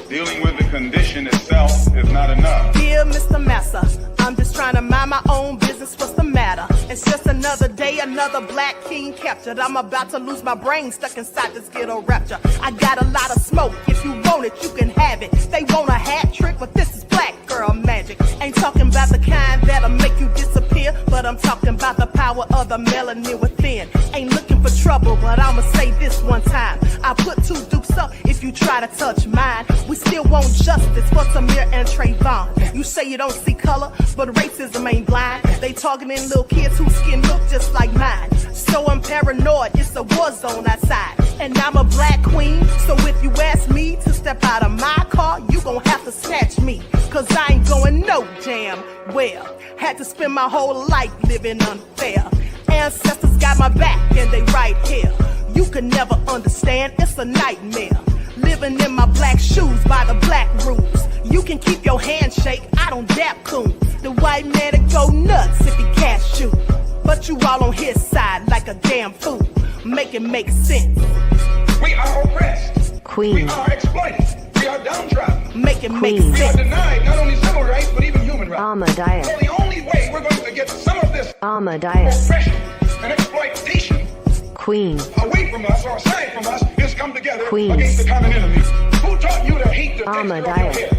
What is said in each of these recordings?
Dealing with the condition itself is not enough. Dear Mr. Massa, I'm just trying to mind my own business. What's the matter? It's just another day, another black king captured. I'm about to lose my brain stuck inside this ghetto rapture. I got a lot of smoke. If you want it, you can have it. They want a hat trick, but this is black girl magic. Ain't talking about the kind that'll make you disappear, but I'm talking about the power of the melanin within. Ain't looking for trouble, but I'ma say this one time. I put two dukes up if you try to touch mine. We still want justice for Samir and Trayvon. You say you don't see color, but racism ain't blind. They targeting little kids whose skin look just like mine. So I'm paranoid, it's a war zone outside. And I'm a black queen, so if you ask me to step out of my car, you gon' have to snatch me. Cause I ain't going no damn well. Had to spend my whole life living unfair. Ancestors got my back and they right here. You can never understand, it's a nightmare. Living in my black shoes by the black rules. You can keep your handshake, I don't dap coons. The white man to go nuts if he cash you. But you all on his side like a damn fool. Make it make sense. We are oppressed. Queen. We are exploited. We are downtrodden. Make it make Queen. We are sense. denied not only civil rights, but even human rights. Ahmadiyyah. So the only way we're going to get some of this Ahmadiyyah. oppression and exploitation Queen. away from us or aside from us is come together Queen. against the common enemy. Who taught you to hate the texture of your Ahmadiyyah. hair?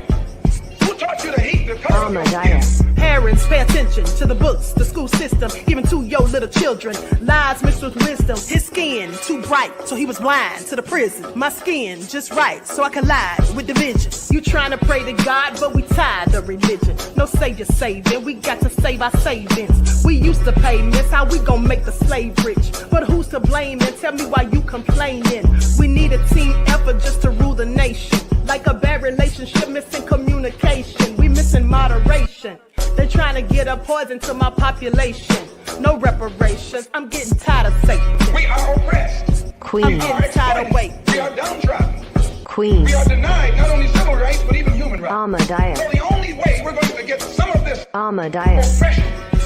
Who taught you to hate the color of your skin? Ahmadiyyah. Parents, pay attention to the books, the school system, even to your little children. Lies mixed with wisdom. His skin too bright, so he was blind to the prison. My skin just right, so I collide with division. You trying to pray to God, but we tired of religion. No savior saving, we got to save our savings. We used to pay miss, how we gon' make the slave rich? But who's to blame, and tell me why you complaining? We need a team effort just to rule the nation. Like a bad relationship, missing communication. We missing moderation. They trying to get a poison to my population. No reparations. I'm getting tired of Satan. We are oppressed. I'm Queen. getting tired of waiting. We are downtrodden. Queen. We are denied not only civil rights, but even human rights. Ahmadiyyah. So the only way we're going to get some of this Ahmadiyyah. oppression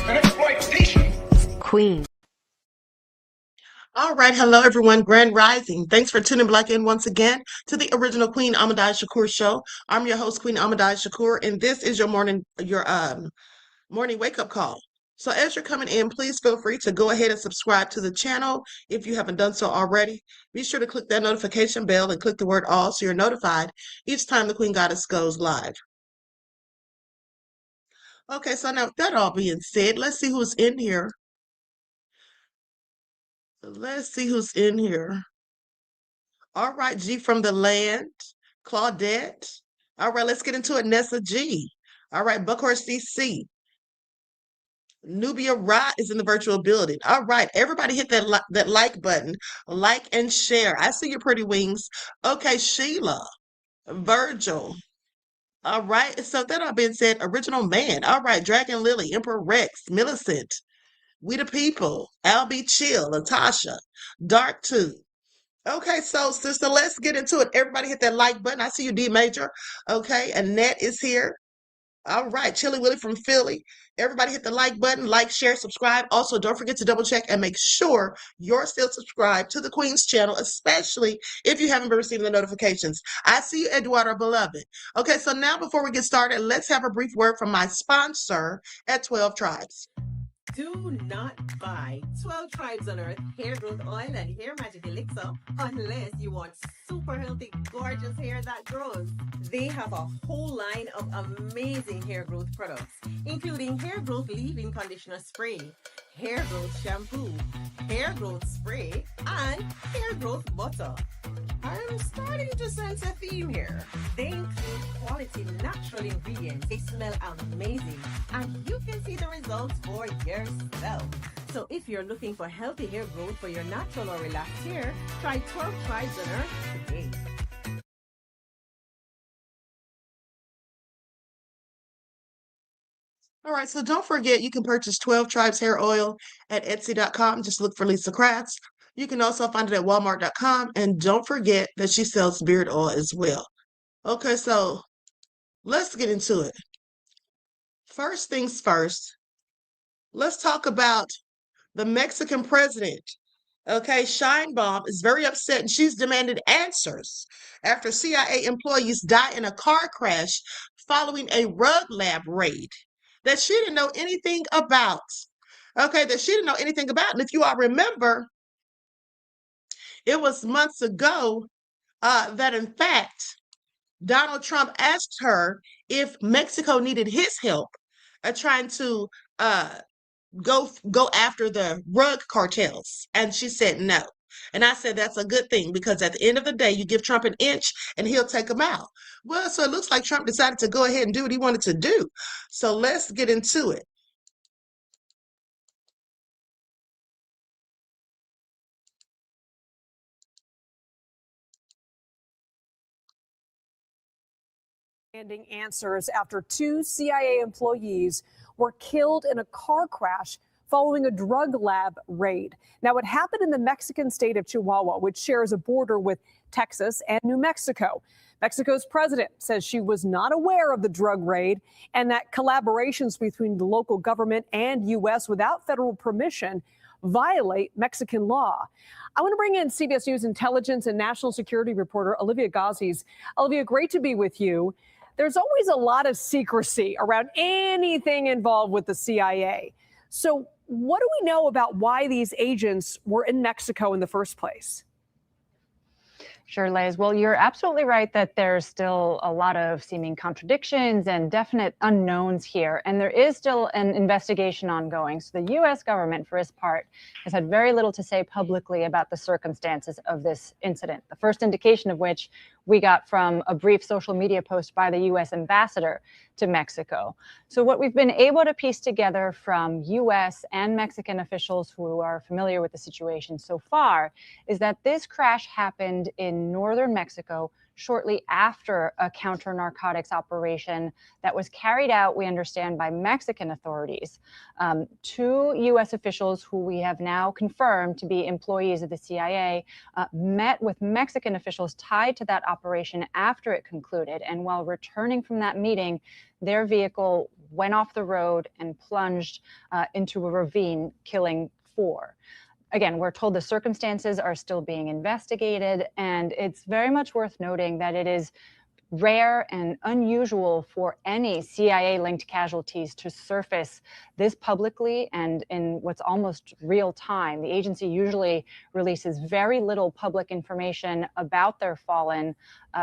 and exploitation. Queen. All right, hello everyone, Grand Rising. Thanks for tuning back in once again to the original Queen Ahmadiyyah Shakur show. I'm your host, Queen Ahmadiyyah Shakur, and this is your morning wake up call. So as you're coming in, please feel free to go ahead and subscribe to the channel if you haven't done so already. Be sure to click that notification bell and click the word all so you're notified each time the Queen Goddess goes live. Okay, so now with that all being said, let's see who's in here. Let's see who's in here. All right, G from the land, Claudette. All right, let's get into it. Nessa G. All right, Buckhorse CC. Nubia Ra is in the virtual building. All right, everybody hit that like button, like and share. I see your pretty wings. Okay, Sheila, Virgil. All right, so that all being said, Original Man. All right, Dragon Lily, Emperor Rex, Millicent. We the People, Albie Chill, Latasha, Dark Tooth. Okay, so sister, let's get into it. Everybody hit that like button. I see you, D Major. Okay, Annette is here. All right, Chili Willie from Philly. Everybody hit the like button, like, share, subscribe. Also, don't forget to double check and make sure you're still subscribed to the Queen's channel, especially if you haven't been receiving the notifications. I see you, Eduardo Beloved. Okay, so now before we get started, let's have a brief word from my sponsor at 12 Tribes. Do not buy 12 Tribes on Earth hair growth oil and hair magic elixir unless you want super healthy, gorgeous hair that grows. They have a whole line of amazing hair growth products, including hair growth leave-in conditioner spray, hair growth shampoo, hair growth spray, and hair growth butter. I'm starting to sense a theme here. They include quality natural ingredients. They smell amazing, and you can see the results for yourself. So if you're looking for healthy hair growth for your natural or relaxed hair, try 12 Tribes on Earth today. All right, so don't forget you can purchase 12 Tribes hair oil at Etsy.com. Just look for Lisa Kratz. You can also find it at Walmart.com. And don't forget that she sells beard oil as well. Okay, so let's get into it. First things first, let's talk about the Mexican president Okay, Scheinbaum is very upset and she's demanded answers after CIA employees die in a car crash following a rug lab raid that she didn't know anything about. Okay, that she didn't know anything about. And if you all remember, it was months ago that in fact Donald Trump asked her if Mexico needed his help trying to uh, go after the rug cartels, and she said no. And I said that's a good thing because at the end of the day, you give Trump an inch and he'll take them out. Well, so it looks like Trump decided to go ahead and do what he wanted to do. So let's get into it. Demanding answers after 2 CIA employees were killed in a car crash following a drug lab raid. Now, it happened in the Mexican state of Chihuahua, which shares a border with Texas and New Mexico. Mexico's president says she was not aware of the drug raid and that collaborations between the local government and U.S. without federal permission violate Mexican law. I want to bring in CBS News intelligence and national security reporter Olivia Gazis. Olivia, great to be with you. There's always a lot of secrecy around anything involved with the CIA. So what do we know about why these agents were in Mexico in the first place? Sure, Liz. Well, you're absolutely right that there's still a lot of seeming contradictions and definite unknowns here. And there is still an investigation ongoing. So the U.S. government, for its part, has had very little to say publicly about the circumstances of this incident. The first indication of which we got from a brief social media post by the U.S. ambassador to Mexico. So what we've been able to piece together from U.S. and Mexican officials who are familiar with the situation so far is that this crash happened in northern Mexico shortly after a counter-narcotics operation that was carried out, we understand, by Mexican authorities. 2 U.S. officials who we have now confirmed to be employees of the CIA met with Mexican officials tied to that operation after it concluded. And while returning from that meeting, their vehicle went off the road and plunged into a ravine, killing 4. Again, we're told the circumstances are still being investigated, and it's very much worth noting that it is rare and unusual for any CIA-linked casualties to surface this publicly and in what's almost real time. The agency usually releases very little public information about their fallen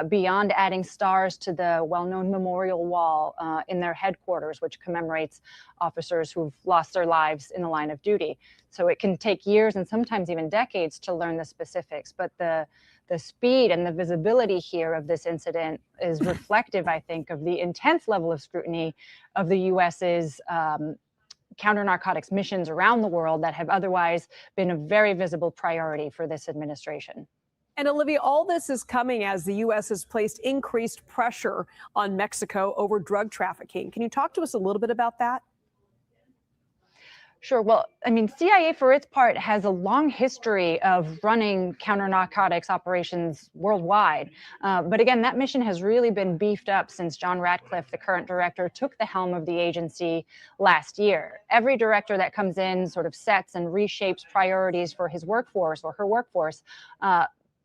beyond adding stars to the well-known memorial wall in their headquarters, which commemorates officers who've lost their lives in the line of duty. So it can take years and sometimes even decades to learn the specifics, but the speed and the visibility here of this incident is reflective, I think, of the intense level of scrutiny of the U.S.'s counter-narcotics missions around the world that have otherwise been a very visible priority for this administration. And Olivia, all this is coming as the U.S. has placed increased pressure on Mexico over drug trafficking. Can you talk to us a little bit about that? Sure. Well, I mean, CIA, for its part, has a long history of running counter-narcotics operations worldwide. But again, that mission has really been beefed up since John Ratcliffe, the current director, took the helm of the agency last year. Every director that comes in sort of sets and reshapes priorities for his workforce or her workforce.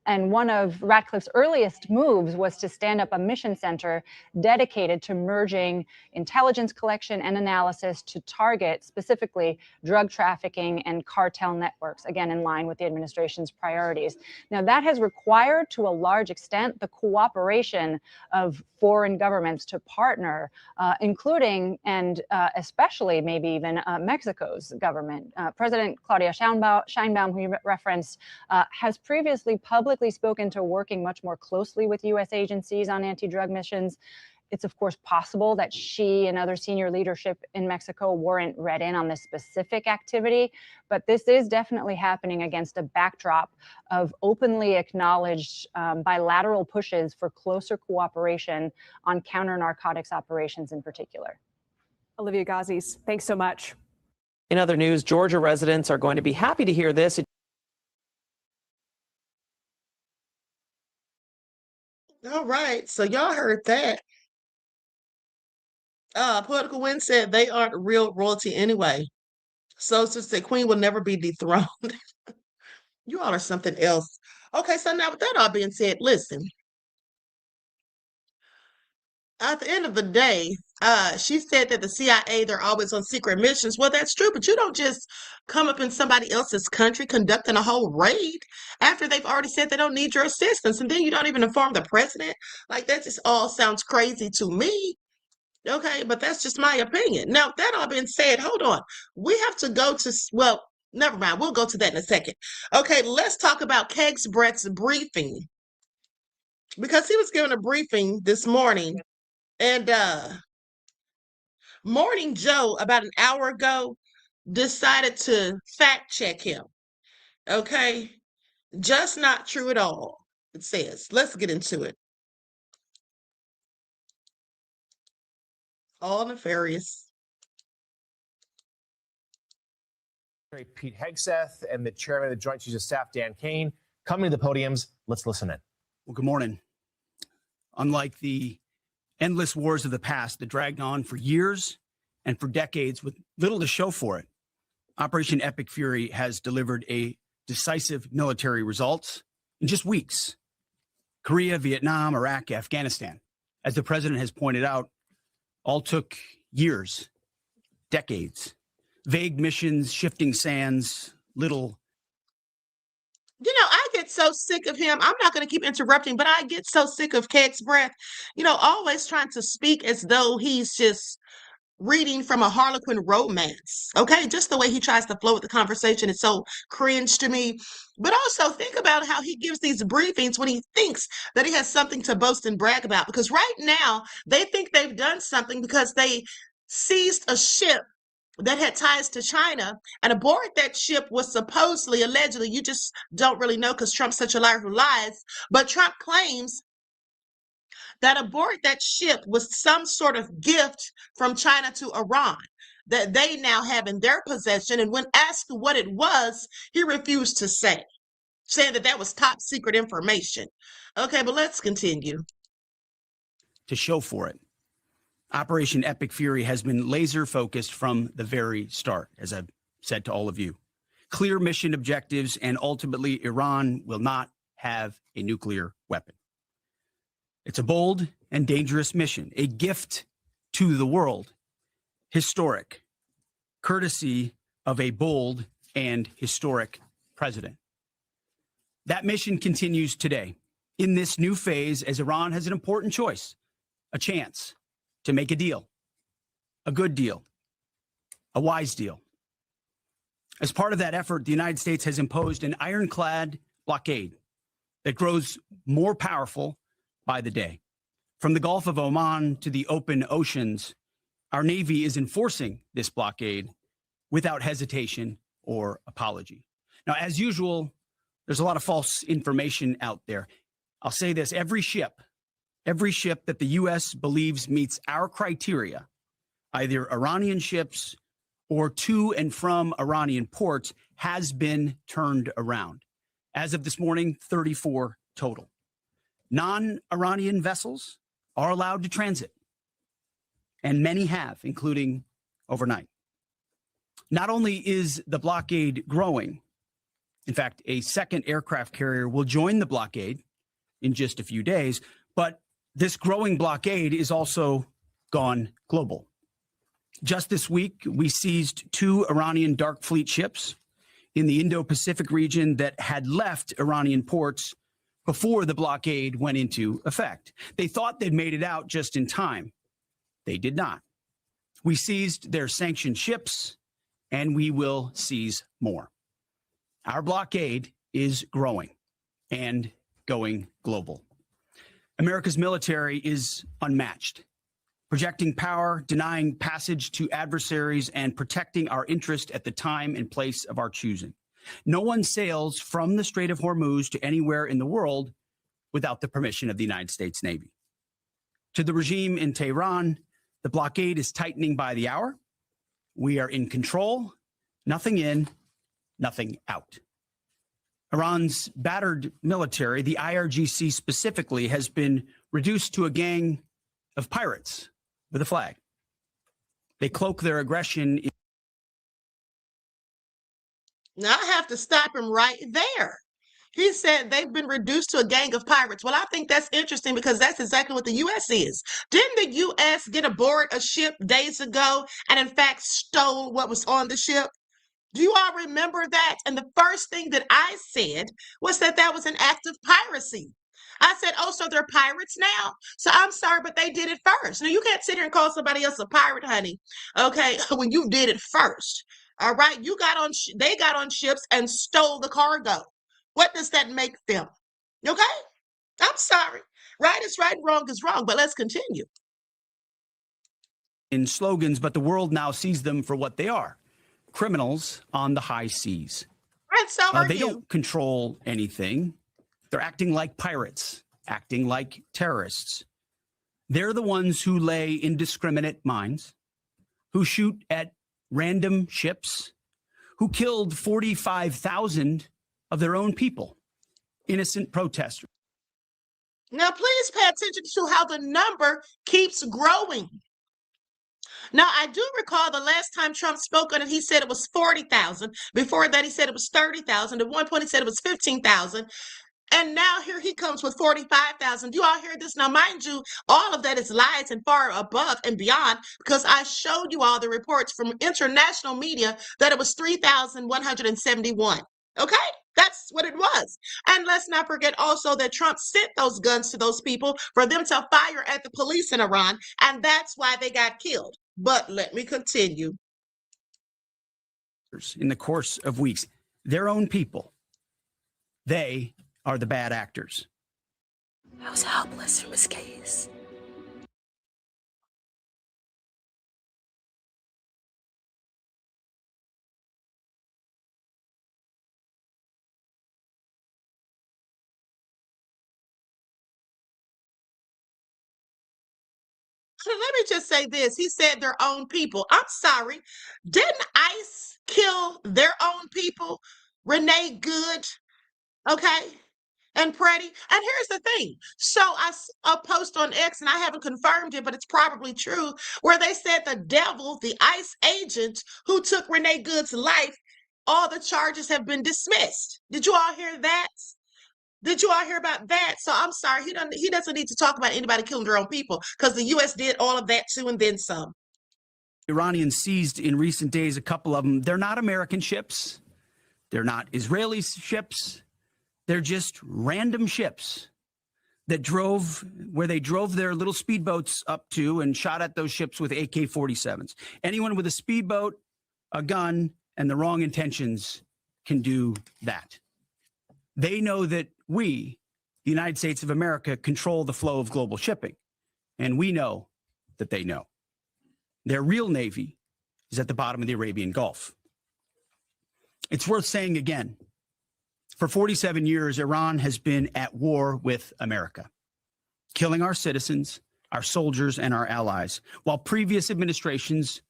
And one of Ratcliffe's earliest moves was to stand up a mission center dedicated to merging intelligence collection and analysis to target specifically drug trafficking and cartel networks, again, in line with the administration's priorities. Now, that has required, to a large extent, the cooperation of foreign governments to partner, including and especially maybe even Mexico's government. President Claudia Sheinbaum, who you referenced, has previously publicly spoken to working much more closely with U.S. agencies on anti-drug missions. It's of course possible that she and other senior leadership in Mexico weren't read in on this specific activity, but this is definitely happening against a backdrop of openly acknowledged bilateral pushes for closer cooperation on counter-narcotics operations in particular. Olivia Gazis, thanks so much. In other news, Georgia residents are going to be happy to hear this. All right, so y'all heard that. Political Wind said they aren't real royalty anyway. So Sister Queen will never be dethroned. You all are something else. Okay, so now with that all being said, listen. At the end of the day, she said that the CIA, they're always on secret missions. Well, that's true, but you don't just come up in somebody else's country conducting a whole raid after they've already said they don't need your assistance, and then you don't even inform the president. Like, that just all sounds crazy to me. Okay, but that's just my opinion. Now, that all being said, hold on. We have to go to, well, never mind. We'll go to that in a second. Okay, let's talk about Kegs Brett's briefing, because he was given a briefing this morning, and Morning Joe, about an hour ago, decided to fact check him. Okay, just not true at all, it says. Let's get into it. All nefarious. Pete Hegseth and the chairman of the Joint Chiefs of Staff, Dan Kane, coming to the podiums. Let's listen in. Well, good morning. Unlike the endless wars of the past that dragged on for years and for decades with little to show for it, Operation Epic Fury has delivered a decisive military results in just weeks. Korea, Vietnam, Iraq, Afghanistan, as the president has pointed out, all took years, decades. Vague missions, shifting sands, little. You know, I get so sick of him. I'm not going to keep interrupting, but I get so sick of Kegs Breath, always trying to speak as though he's just reading from a Harlequin romance. Okay, just the way he tries to flow with the conversation is so cringe to me. But also think about how he gives these briefings when he thinks that he has something to boast and brag about. Because right now they think they've done something because they seized a ship that had ties to China, and aboard that ship was supposedly, allegedly, you just don't really know because Trump's such a liar who lies, but Trump claims that aboard that ship was some sort of gift from China to Iran that they now have in their possession. And when asked what it was, he refused to say, saying that that was top secret information. Okay, but let's continue. To show for it. Operation Epic Fury has been laser focused from the very start, as I've said to all of you. Clear mission objectives, and ultimately Iran will not have a nuclear weapon. It's a bold and dangerous mission, a gift to the world, historic, courtesy of a bold and historic president. That mission continues today in this new phase as Iran has an important choice, a chance to make a deal, a good deal, a wise deal. As part of that effort, the United States has imposed an ironclad blockade that grows more powerful by the day. From the Gulf of Oman to the open oceans, our Navy is enforcing this blockade without hesitation or apology. Now, as usual, there's a lot of false information out there. I'll say this, every ship that the U.S. believes meets our criteria, either Iranian ships or to and from Iranian ports, has been turned around. As of this morning, 34 total. Non-Iranian vessels are allowed to transit, and many have, including overnight. Not only is the blockade growing, in fact, a second aircraft carrier will join the blockade in just a few days, but this growing blockade is also gone global. Just this week, we seized 2 Iranian dark fleet ships in the Indo-Pacific region that had left Iranian ports before the blockade went into effect. They thought they'd made it out just in time. They did not. We seized their sanctioned ships, and we will seize more. Our blockade is growing and going global. America's military is unmatched, projecting power, denying passage to adversaries, and protecting our interest at the time and place of our choosing. No one sails from the Strait of Hormuz to anywhere in the world without the permission of the United States Navy. To the regime in Tehran, the blockade is tightening by the hour. We are in control, nothing in, nothing out. Iran's battered military, the IRGC specifically, has been reduced to a gang of pirates with a flag. They cloak their aggression. Now I have to stop him right there. He said they've been reduced to a gang of pirates. Well, I think that's interesting because that's exactly what the U.S. is. Didn't the U.S. get aboard a ship days ago and, in fact, stole what was on the ship? Do you all remember that? And the first thing that I said was that that was an act of piracy. I said, oh, so they're pirates now? So I'm sorry, but they did it first. Now, you can't sit here and call somebody else a pirate, honey, okay, when you did it first. All right, you got on, they got on ships and stole the cargo. What does that make them? Okay, I'm sorry. Right is right, wrong is wrong, but let's continue. In slogans, but the world now sees them for what they are: criminals on the high seas. And so are They you. don't control anything. They're acting like pirates, acting like terrorists. They're the ones who lay indiscriminate mines, who shoot at random ships, who killed 45,000 of their own people, innocent protesters. Now, please pay attention to how the number keeps growing. Now, I do recall the last time Trump spoke on it, he said it was 40,000. Before that, he said it was 30,000. At one point, he said it was 15,000. And now here he comes with 45,000. Do you all hear this? Now, mind you, all of that is lies and far above and beyond, because I showed you all the reports from international media that it was 3,171. Okay? That's what it was. And let's not forget also that Trump sent those guns to those people for them to fire at the police in Iran, and that's why they got killed. But let me continue. In the course of weeks, their own people, they are the bad actors. I was helpless in this case. Let me just say this. He said their own people. I'm sorry. Didn't ICE kill their own people? Renee Good, okay, and Pretty. And here's the thing. So I saw a post on X, and I haven't confirmed it, but it's probably true, where they said the devil, the ICE agent who took Renee Good's life, all the charges have been dismissed. Did you all hear that? Did you all hear about that? So I'm sorry, he doesn't need to talk about anybody killing their own people, because the U.S. did all of that too and then some. Iranians seized in recent days, a couple of them. They're not American ships. They're not Israeli ships. They're just random ships that drove where they drove their little speedboats up to and shot at those ships with AK-47s. Anyone with a speedboat, a gun, and the wrong intentions can do that. They know that we, the United States of America, control the flow of global shipping. And we know that they know. Their real Navy is at the bottom of the Arabian Gulf. It's worth saying again, for 47 years, Iran has been at war with America, killing our citizens, our soldiers, and our allies, while previous administrations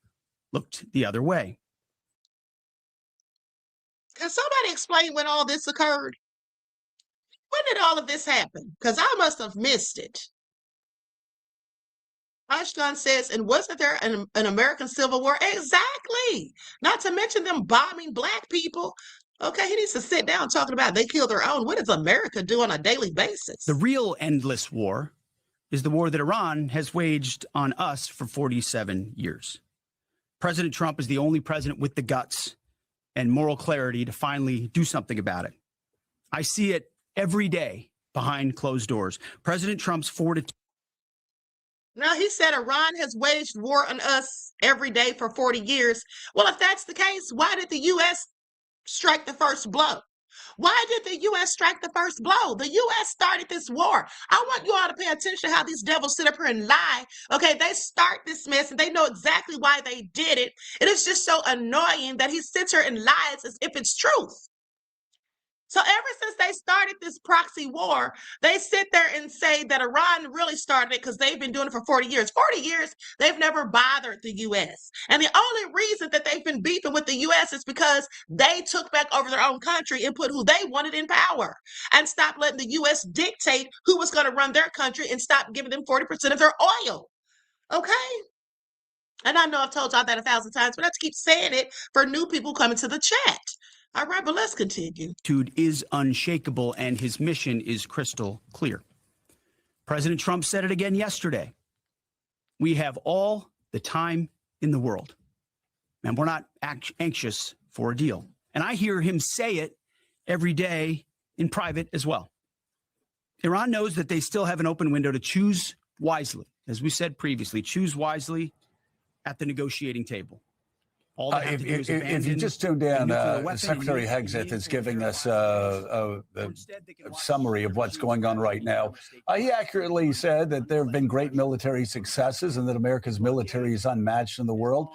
looked the other way. Can somebody explain when all this occurred? When did all of this happen? Because I must have missed it. Ashkan says, and wasn't there an American Civil War? Exactly. Not to mention them bombing Black people. Okay, he needs to sit down talking about they kill their own. What does America do on a daily basis? The real endless war is the war that Iran has waged on us for 47 years. President Trump is the only president with the guts and moral clarity to finally do something about it. I see it every day behind closed doors. President Trump's fortitude. Now, he said Iran has waged war on us every day for 40 years. Well, if that's the case, why did the U.S. strike the first blow? Why did the U.S. strike the first blow? The U.S. started this war. I want you all to pay attention to how these devils sit up here and lie. Okay, they start this mess and they know exactly why they did it. It is just so annoying that he sits here and lies as if it's truth. So ever since they started this proxy war, they sit there and say that Iran really started it because they've been doing it for 40 years. 40 years, they've never bothered the U.S. And the only reason that they've been beefing with the U.S. is because they took back over their own country and put who they wanted in power and stopped letting the U.S. dictate who was going to run their country and stop giving them 40% of their oil. Okay? And I know I've told y'all that 1,000 times, but I have to keep saying it for new people coming to the chat. All right, but let's continue. Is unshakable and his mission is crystal clear. President Trump said it again yesterday. We have all the time in the world, and we're not anxious for a deal. And I hear him say it every day in private as well. Iran knows that they still have an open window to choose wisely. As we said previously, choose wisely at the negotiating table. All they have to do is if you just tuned in, Secretary Hegseth is giving us a summary of what's going on right now. He accurately said that there have been great military successes and that America's military is unmatched in the world.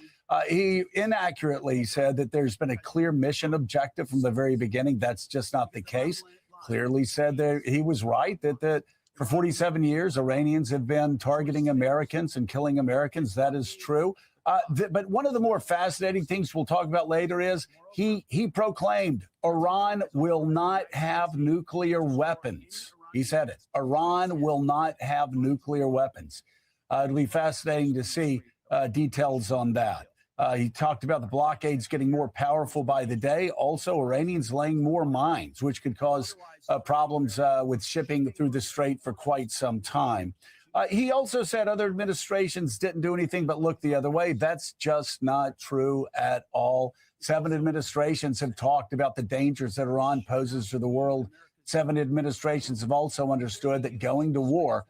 He inaccurately said that there's been a clear mission objective from the very beginning. That's just not the case. Clearly said that he was right, that for 47 years, Iranians have been targeting Americans and killing Americans. That is true. But one of the more fascinating things we'll talk about later is he proclaimed Iran will not have nuclear weapons. He said it. Iran will not have nuclear weapons. It'll be fascinating to see details on that. He talked about the blockades getting more powerful by the day. Also, Iranians laying more mines, which could cause problems with shipping through the strait for quite some time. He also said other administrations didn't do anything but look the other way. That's just not true at all. 7 administrations have talked about the dangers that Iran poses to the world. 7 administrations have also understood that going to war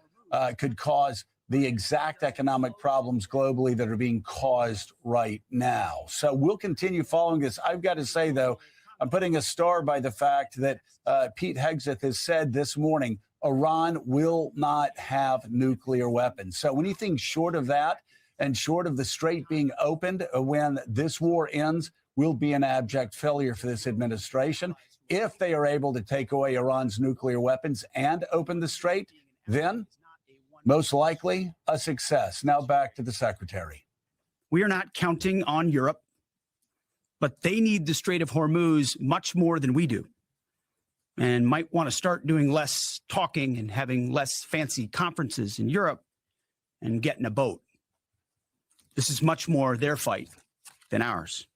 could cause the exact economic problems globally that are being caused right now. So we'll continue following this. I've got to say, though, I'm putting a star by the fact that Pete Hegseth has said this morning, Iran will not have nuclear weapons. So anything short of that and short of the strait being opened when this war ends will be an abject failure for this administration. If they are able to take away Iran's nuclear weapons and open the strait, then most likely a success. Now back to the secretary. We are not counting on Europe, but they need the Strait of Hormuz much more than we do, and might want to start doing less talking and having less fancy conferences in Europe and get in a boat. This is much more their fight than ours.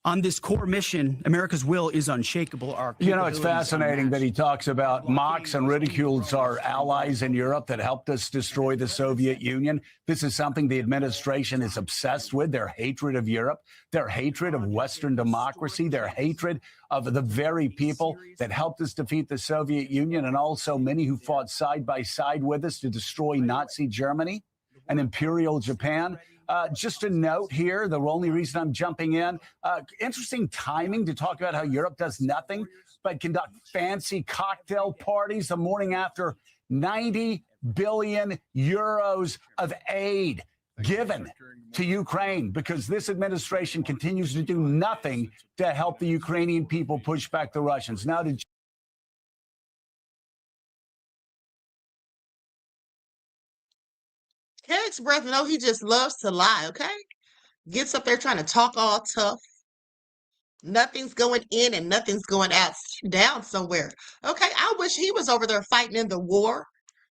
On this core mission, America's will is unshakable. It's fascinating that he talks about mocks and ridicules our allies in Europe that helped us destroy the Soviet Union. This is something the administration is obsessed with, their hatred of Europe, their hatred of Western democracy, their hatred of the very people that helped us defeat the Soviet Union, and also many who fought side by side with us to destroy Nazi Germany and Imperial Japan. Just a note here, the only reason I'm jumping in, interesting timing to talk about how Europe does nothing but conduct fancy cocktail parties the morning after 90 billion euros of aid given to Ukraine, because this administration continues to do nothing to help the Ukrainian people push back the Russians. Now to Eric's breath, he just loves to lie, okay? Gets up there trying to talk all tough. Nothing's going in and nothing's going out. Sit down somewhere. Okay, I wish he was over there fighting in the war.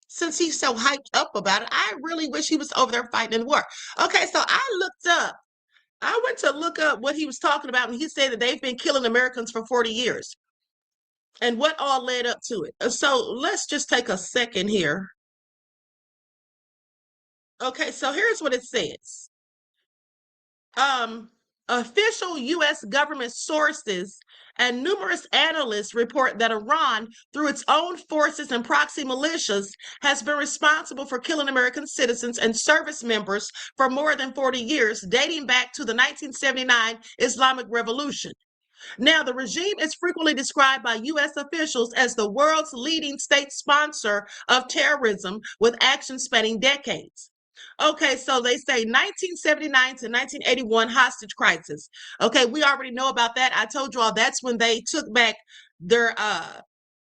Since he's so hyped up about it, I really wish he was over there fighting in the war. Okay, so I went to look up what he was talking about, and he said that they've been killing Americans for 40 years. And what all led up to it. So let's just take a second here. Okay, so here's what it says. Official U.S. government sources and numerous analysts report that Iran, through its own forces and proxy militias, has been responsible for killing American citizens and service members for more than 40 years, dating back to the 1979 Islamic Revolution. Now, the regime is frequently described by U.S. officials as the world's leading state sponsor of terrorism, with action spanning decades. Okay, so they say 1979 to 1981 hostage crisis. Okay, we already know about that. I told you all that's when they took back their,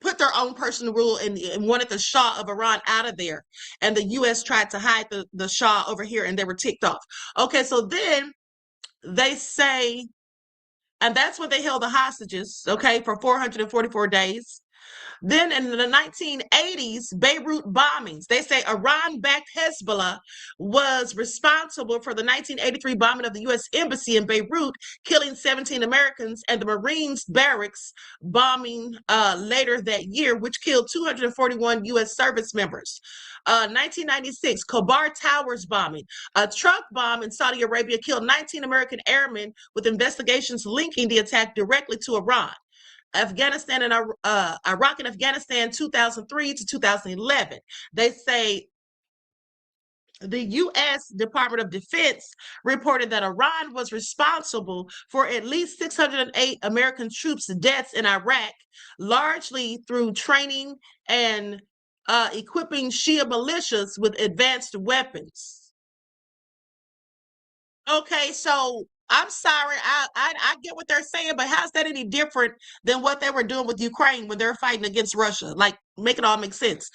put their own personal rule and wanted the Shah of Iran out of there. And the U.S. tried to hide the Shah over here, and they were ticked off. Okay, so then they say, and that's when they held the hostages, okay, for 444 days. Then in the 1980s, Beirut bombings. They say Iran-backed Hezbollah was responsible for the 1983 bombing of the U.S. Embassy in Beirut, killing 17 Americans, and the Marines barracks bombing later that year, which killed 241 U.S. service members. 1996, Khobar Towers bombing. A truck bomb in Saudi Arabia killed 19 American airmen, with investigations linking the attack directly to Iran. Afghanistan and Iraq and Afghanistan 2003 to 2011. They say the U.S. Department of Defense reported that Iran was responsible for at least 608 American troops' deaths in Iraq, largely through training and equipping Shia militias with advanced weapons. Okay, so I'm sorry, I get what they're saying, but how's that any different than what they were doing with Ukraine when they're fighting against Russia? Like, make it all make sense.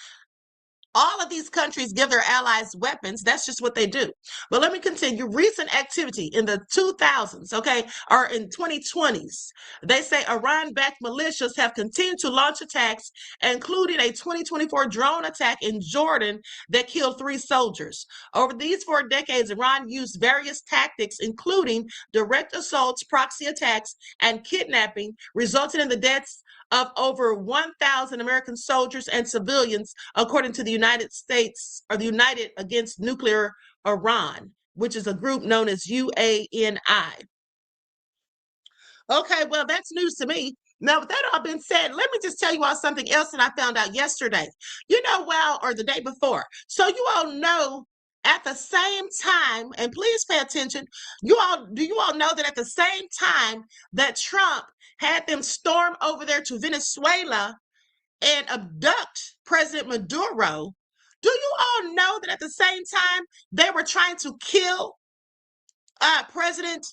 All of these countries give their allies weapons. That's just what they do. But let me continue. Recent activity in the 2000s, okay, or in 2020s, they say Iran-backed militias have continued to launch attacks, including a 2024 drone attack in Jordan that killed 3 soldiers. Over these 4 decades, Iran used various tactics, including direct assaults, proxy attacks, and kidnapping, resulting in the deaths of over 1,000 American soldiers and civilians, according to the United States, or the United Against Nuclear Iran, which is a group known as UANI. Okay, well, that's news to me. Now, with that all been said, let me just tell you all something else that I found out yesterday. You know, or the day before. So you all know, at the same time, and please pay attention, do you all know that at the same time that Trump had them storm over there to Venezuela and abduct President Maduro, do you all know that at the same time they were trying to kill President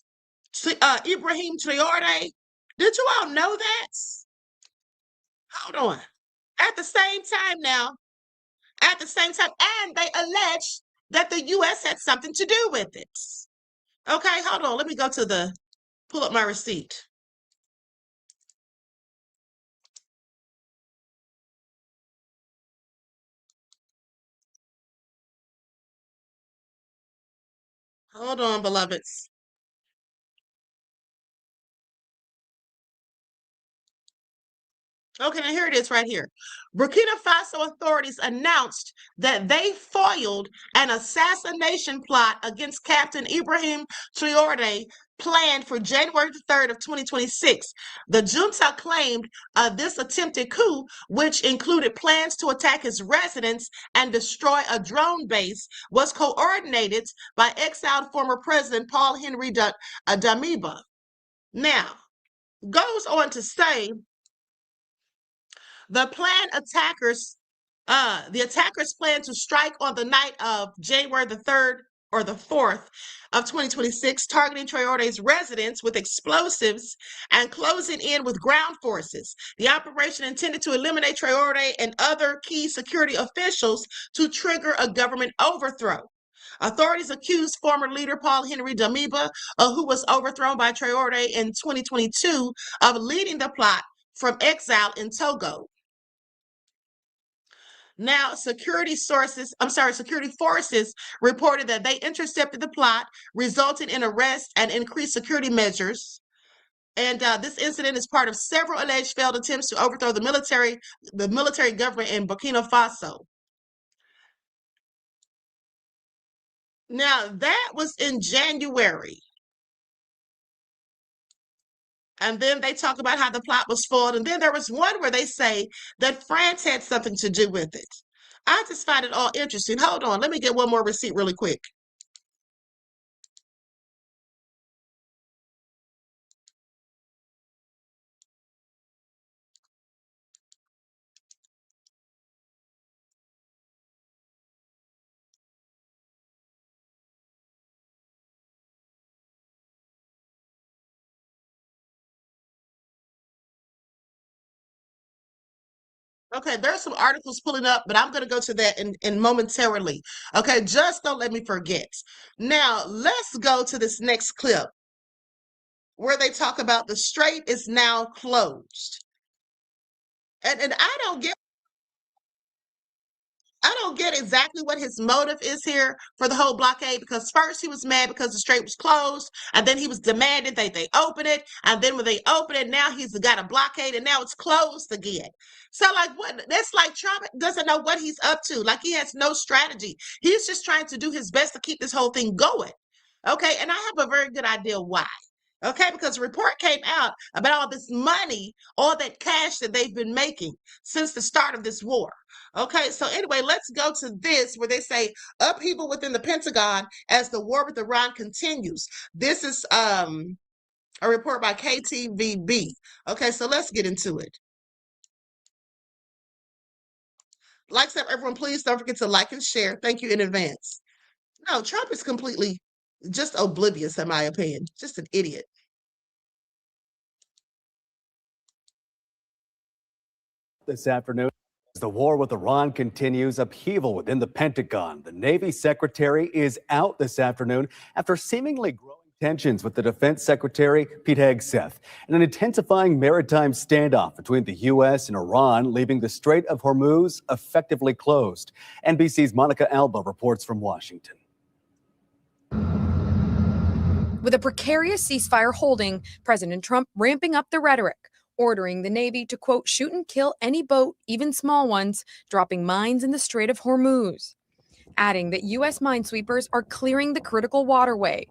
Ibrahim Traore? Did you all know that? Hold on. At the same time now, and they alleged that the U.S. had something to do with it. Okay, hold on. Let me pull up my receipt. Hold on, beloveds. Okay, now here it is right here. Burkina Faso authorities announced that they foiled an assassination plot against Captain Ibrahim Traore planned for January 3rd of 2026. The junta claimed this attempted coup, which included plans to attack his residence and destroy a drone base, was coordinated by exiled former President Paul Henry Damiba. Now, goes on to say, the attackers plan to strike on the night of January the 3rd or the 4th of 2026, targeting Traore's residence with explosives and closing in with ground forces. The operation intended to eliminate Traore and other key security officials to trigger a government overthrow. Authorities accused former leader Paul Henry Damiba, who was overthrown by Traore in 2022, of leading the plot from exile in Togo. Now, security forces reported that they intercepted the plot, resulting in arrests and increased security measures. And this incident is part of several alleged failed attempts to overthrow the military government in Burkina Faso. Now, that was in January. And then they talk about how the plot was foiled. And then there was one where they say that France had something to do with it. I just find it all interesting. Hold on. Let me get one more receipt really quick. Okay, there's some articles pulling up, but I'm going to go to that in momentarily. Okay, just don't let me forget. Now, let's go to this next clip where they talk about the strait is now closed. And I don't get exactly what his motive is here for the whole blockade, because first he was mad because the strait was closed, and then he was demanding that they open it, and then when they open it, now he's got a blockade, and now it's closed again. So, like, what? That's like Trump doesn't know what he's up to. Like, he has no strategy. He's just trying to do his best to keep this whole thing going. Okay, and I have a very good idea why. Okay, because a report came out about all this money, all that cash that they've been making since the start of this war. Okay, so anyway, let's go to this where they say upheaval within the Pentagon as the war with Iran continues. This is a report by KTVB. Okay, so let's get into it. Like up, everyone, please don't forget to like and share. Thank you in advance. No, Trump is completely just oblivious, in my opinion. Just an idiot. This afternoon, as the war with Iran continues, upheaval within the Pentagon. The Navy Secretary is out this afternoon after seemingly growing tensions with the Defense Secretary, Pete Hegseth, and an intensifying maritime standoff between the U.S. and Iran, leaving the Strait of Hormuz effectively closed. NBC's Monica Alba reports from Washington. With a precarious ceasefire holding, President Trump ramping up the rhetoric, ordering the Navy to, quote, shoot and kill any boat, even small ones, dropping mines in the Strait of Hormuz, adding that U.S. minesweepers are clearing the critical waterway.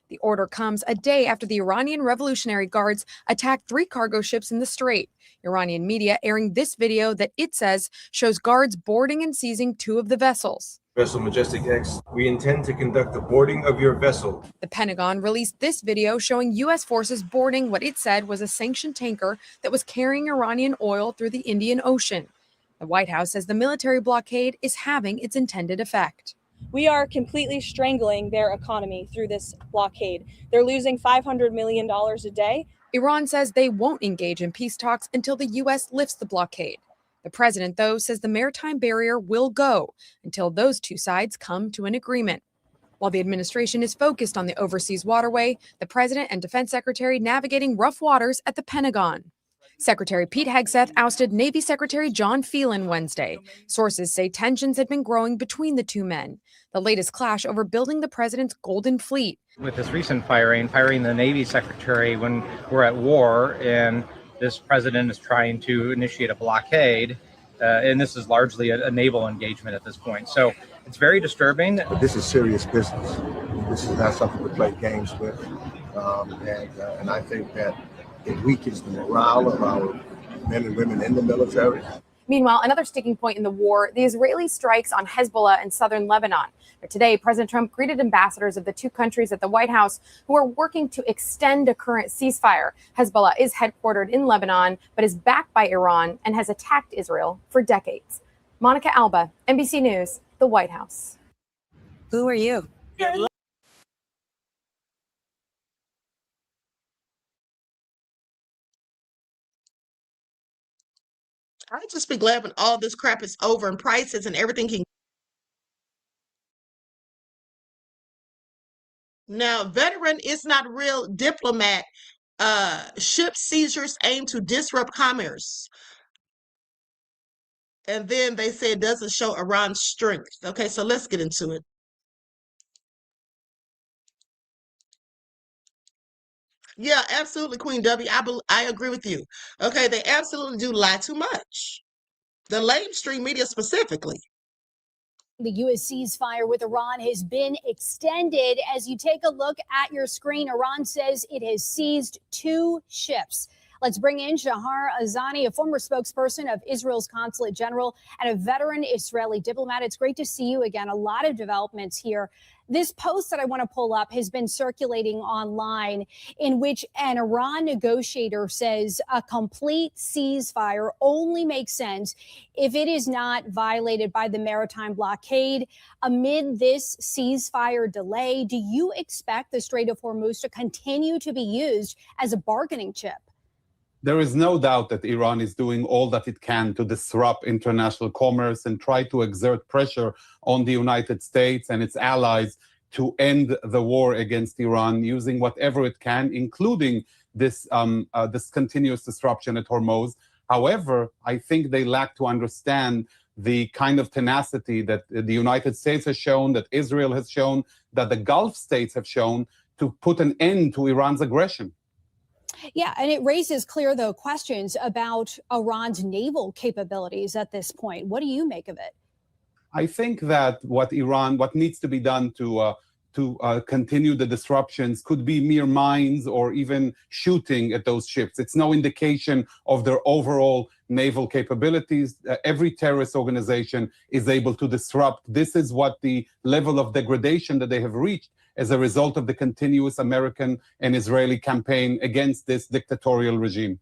The order comes a day after the Iranian Revolutionary Guards attacked 3 cargo ships in the strait. Iranian media airing this video that it says shows guards boarding and seizing 2 of the vessels. Vessel Majestic X, we intend to conduct the boarding of your vessel. The Pentagon released this video showing U.S. forces boarding what it said was a sanctioned tanker that was carrying Iranian oil through the Indian Ocean. The White House says the military blockade is having its intended effect. We are completely strangling their economy through this blockade. They're losing $500 million a day. Iran says they won't engage in peace talks until the U.S. lifts the blockade. The president, though, says the maritime barrier will go until those 2 sides come to an agreement. While the administration is focused on the overseas waterway, the president and defense secretary navigating rough waters at the Pentagon. Secretary Pete Hegseth ousted Navy Secretary John Phelan Wednesday. Sources say tensions had been growing between the 2 men. The latest clash over building the president's Golden Fleet. With this recent firing the Navy Secretary when we're at war, and this president is trying to initiate a blockade, and this is largely a naval engagement at this point. So it's very disturbing. But this is serious business. This is not something to play games with. And I think that it weakens the morale of our men and women in the military. Meanwhile, another sticking point in the war, the Israeli strikes on Hezbollah in southern Lebanon. Today, President Trump greeted ambassadors of the 2 countries at the White House who are working to extend a current ceasefire. Hezbollah is headquartered in Lebanon, but is backed by Iran and has attacked Israel for decades. Monica Alba, NBC News, the White House. Who are you? I'd just be glad when all this crap is over and prices and everything can. Now, veteran is not real diplomat. Ship seizures aim to disrupt commerce. And then they say it doesn't show Iran's strength. Okay, so let's get into it. Yeah, absolutely, Queen W. I agree with you. Okay, they absolutely do lie too much. The mainstream media specifically. The U.S. ceasefire with Iran has been extended. As you take a look at your screen, Iran says it has seized 2 ships. Let's bring in Shahar Azani, a former spokesperson of Israel's consulate general and a veteran Israeli diplomat. It's great to see you again. A lot of developments here. This post that I want to pull up has been circulating online in which an Iran negotiator says a complete ceasefire only makes sense if it is not violated by the maritime blockade. Amid this ceasefire delay, do you expect the Strait of Hormuz to continue to be used as a bargaining chip? There is no doubt that Iran is doing all that it can to disrupt international commerce and try to exert pressure on the United States and its allies to end the war against Iran using whatever it can, including this continuous disruption at Hormuz. However, I think they lack to understand the kind of tenacity that the United States has shown, that Israel has shown, that the Gulf states have shown to put an end to Iran's aggression. Yeah, and it raises clear, though, questions about Iran's naval capabilities at this point. What do you make of it? I think that what needs to be done to continue the disruptions could be mere mines or even shooting at those ships. It's no indication of their overall naval capabilities. Every terrorist organization is able to disrupt. This is what the level of degradation that they have reached as a result of the continuous American and Israeli campaign against this dictatorial regime.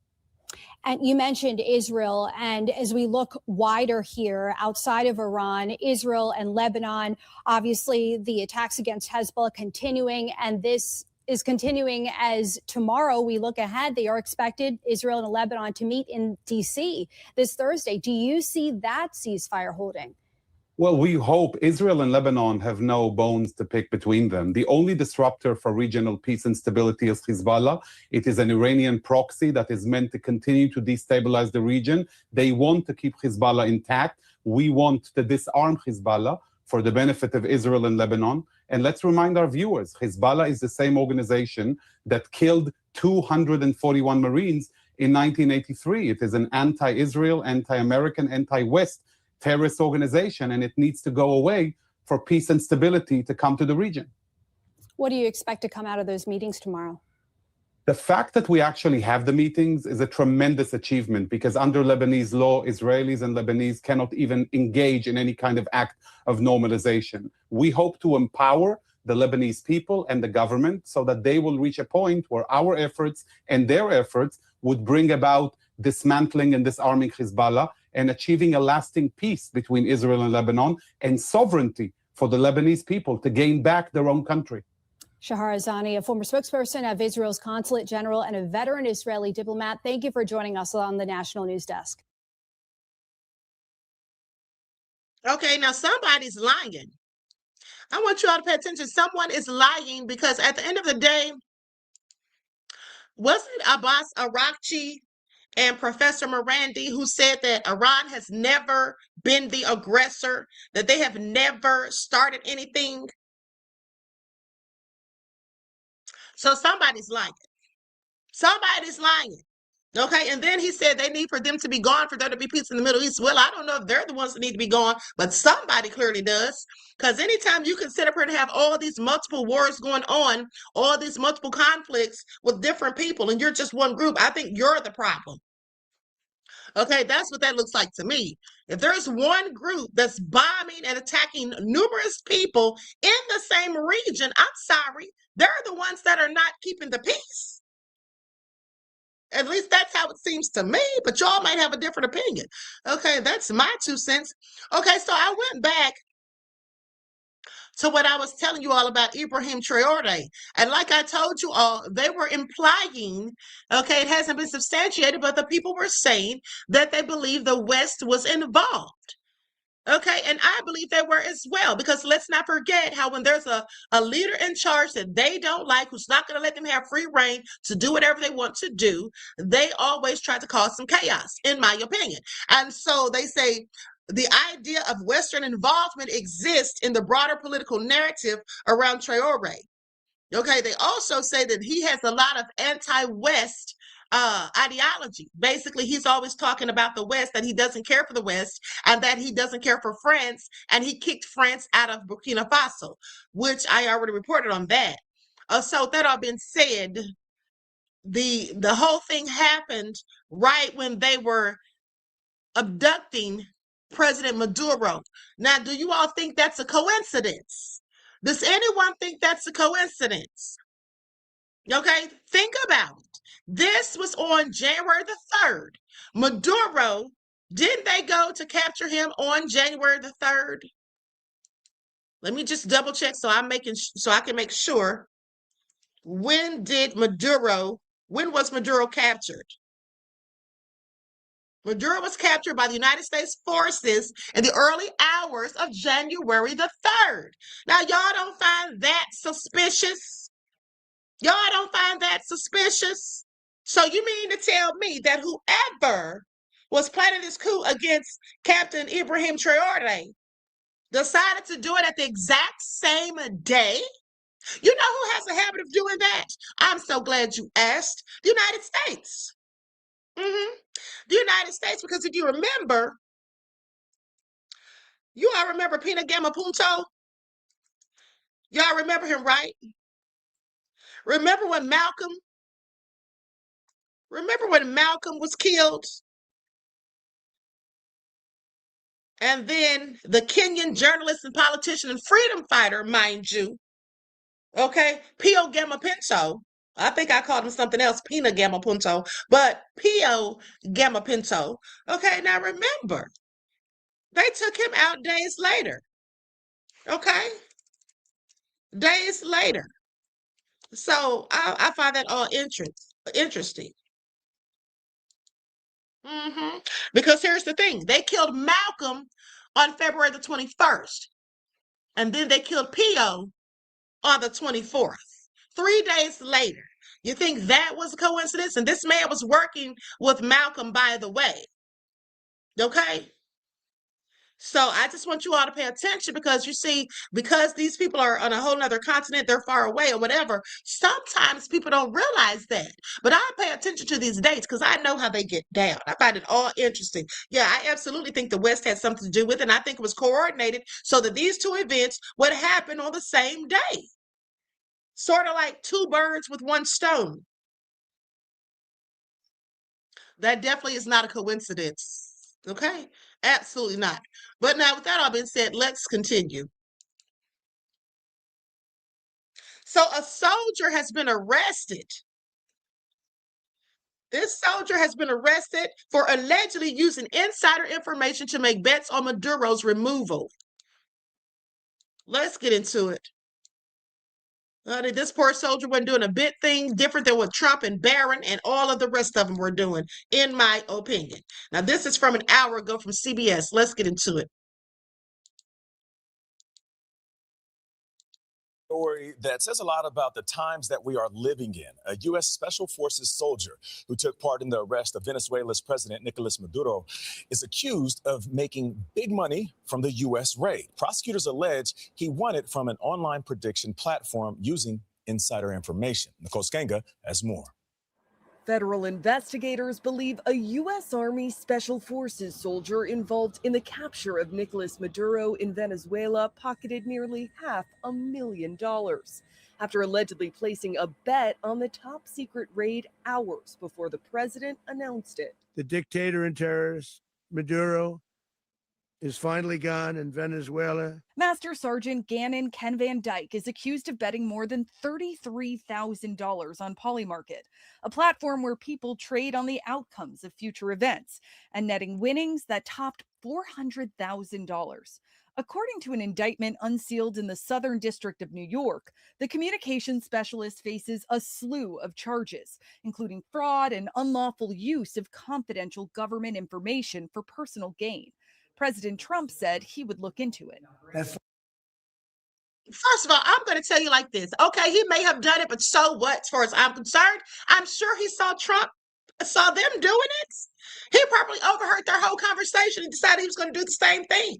And you mentioned Israel, and as we look wider here outside of Iran, Israel and Lebanon, obviously the attacks against Hezbollah continuing, and this is continuing as tomorrow we look ahead. They are expected, Israel and Lebanon, to meet in D.C. this Thursday. Do you see that ceasefire holding? Well, we hope. Israel and Lebanon have no bones to pick between them. The only disruptor for regional peace and stability is Hezbollah. It is an Iranian proxy that is meant to continue to destabilize the region. They want to keep Hezbollah intact. We want to disarm Hezbollah for the benefit of Israel and Lebanon. And let's remind our viewers, Hezbollah is the same organization that killed 241 Marines in 1983. It is an anti-Israel, anti-American, anti-West terrorist organization, and it needs to go away for peace and stability to come to the region. What do you expect to come out of those meetings tomorrow? The fact that we actually have the meetings is a tremendous achievement, because under Lebanese law, Israelis and Lebanese cannot even engage in any kind of act of normalization. We hope to empower the Lebanese people and the government so that they will reach a point where our efforts and their efforts would bring about dismantling and disarming Hezbollah and achieving a lasting peace between Israel and Lebanon, and sovereignty for the Lebanese people to gain back their own country. Shahar Azani, a former spokesperson of Israel's consulate general and a veteran Israeli diplomat, thank you for joining us on the National News Desk. Okay, now somebody's lying. I want you all to pay attention. Someone is lying, because at the end of the day, wasn't Abbas Arakchi and Professor Morandi who said that Iran has never been the aggressor, that they have never started anything? So somebody's lying. Somebody's lying. Okay, and then he said they need for them to be gone for there to be peace in the Middle East. Well, I don't know if they're the ones that need to be gone, but somebody clearly does. Because anytime you can sit up here and have all these multiple wars going on, all these multiple conflicts with different people, and you're just one group, I think you're the problem. Okay, that's what that looks like to me. If there's one group that's bombing and attacking numerous people in the same region, I'm sorry, they're the ones that are not keeping the peace. At least that's how it seems to me, but y'all might have a different opinion. Okay, that's my 2 cents. Okay, so I went back to what I was telling you all about Ibrahim Traore. And like I told you all, they were implying, okay, it hasn't been substantiated, but the people were saying that they believe the West was involved. Okay, and I believe they were as well, because let's not forget how when there's a leader in charge that they don't like, who's not going to let them have free reign to do whatever they want to do, they always try to cause some chaos, in my opinion. And so they say the idea of Western involvement exists in the broader political narrative around Traore. Okay, they also say that he has a lot of anti-West ideology. Basically, he's always talking about the West, that he doesn't care for the West, and that he doesn't care for France, and he kicked France out of Burkina Faso, which I already reported on that. So that all being said, the whole thing happened right when they were abducting President Maduro. Now, do you all think that's a coincidence? Does anyone think that's a coincidence? Okay, think about it. This was on January the 3rd. Maduro, didn't they go to capture him on January the 3rd? Let me just double check so I can make sure. When was Maduro captured? Maduro was captured by the United States forces in the early hours of January the 3rd. Now, y'all don't find that suspicious? Y'all don't find that suspicious? So you mean to tell me that whoever was planning this coup against Captain Ibrahim Traore, decided to do it at the exact same day. You know who has a habit of doing that? I'm so glad you asked. The United States. The United States, because if you remember, you all remember Pina Gamma Punto? Y'all remember him, right? Remember when Malcolm was killed? And then the Kenyan journalist and politician and freedom fighter, mind you, okay, Pio Gamma Pinto. I think I called him something else, Pina Gamma Punto, but Pio Gamma Pinto. Okay, now remember, they took him out days later. Okay? Days later. So I find that all interesting. Because here's the thing. They killed Malcolm on February the 21st. And then they killed Pio on the 24th. 3 days later. You think that was a coincidence? And this man was working with Malcolm, by the way. Okay? So I just want you all to pay attention because you see, because these people are on a whole nother continent, they're far away or whatever, sometimes people don't realize that. But I pay attention to these dates because I know how they get down. I find it all interesting. Yeah, I absolutely think the West had something to do with it, and I think it was coordinated so that these two events would happen on the same day. Sort of like two birds with one stone. That definitely is not a coincidence. Okay? Absolutely not. But now, with that all being said, let's continue. So a soldier has been arrested. This soldier has been arrested for allegedly using insider information to make bets on Maduro's removal. Let's get into it. This poor soldier wasn't doing a bit thing different than what Trump and Barron and all of the rest of them were doing, in my opinion. Now, this is from an hour ago from CBS. Let's get into it. Story that says a lot about the times that we are living in. A U.S. Special Forces soldier who took part in the arrest of Venezuela's President Nicolas Maduro is accused of making big money from the U.S. raid. Prosecutors allege he won it from an online prediction platform using insider information. Nicole Skenga has more. Federal investigators believe a U.S. Army Special Forces soldier involved in the capture of Nicolas Maduro in Venezuela pocketed nearly $500,000 after allegedly placing a bet on the top secret raid hours before the president announced it. The dictator and terrorist, Maduro, is finally gone in Venezuela. Master Sergeant Gannon Ken Van Dyke is accused of betting more than $33,000 on Polymarket, a platform where people trade on the outcomes of future events, and netting winnings that topped $400,000. According to an indictment unsealed in the Southern District of New York, the communications specialist faces a slew of charges, including fraud and unlawful use of confidential government information for personal gain. President Trump said he would look into it. First of all, I'm going to tell you like this. Okay, he may have done it, but so what, as far as I'm concerned? I'm sure he saw them doing it. He probably overheard their whole conversation and decided he was going to do the same thing.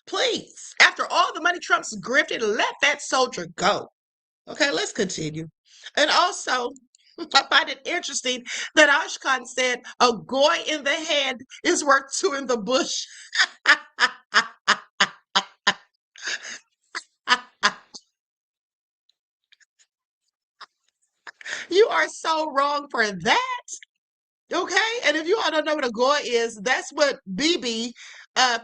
Please, after all the money Trump's grifted, let that soldier go. Okay, let's continue. And also, I find it interesting that Ashkan said a goy in the hand is worth two in the bush. You are so wrong for that. Okay? And if you all don't know what a goy is, that's what BiBi,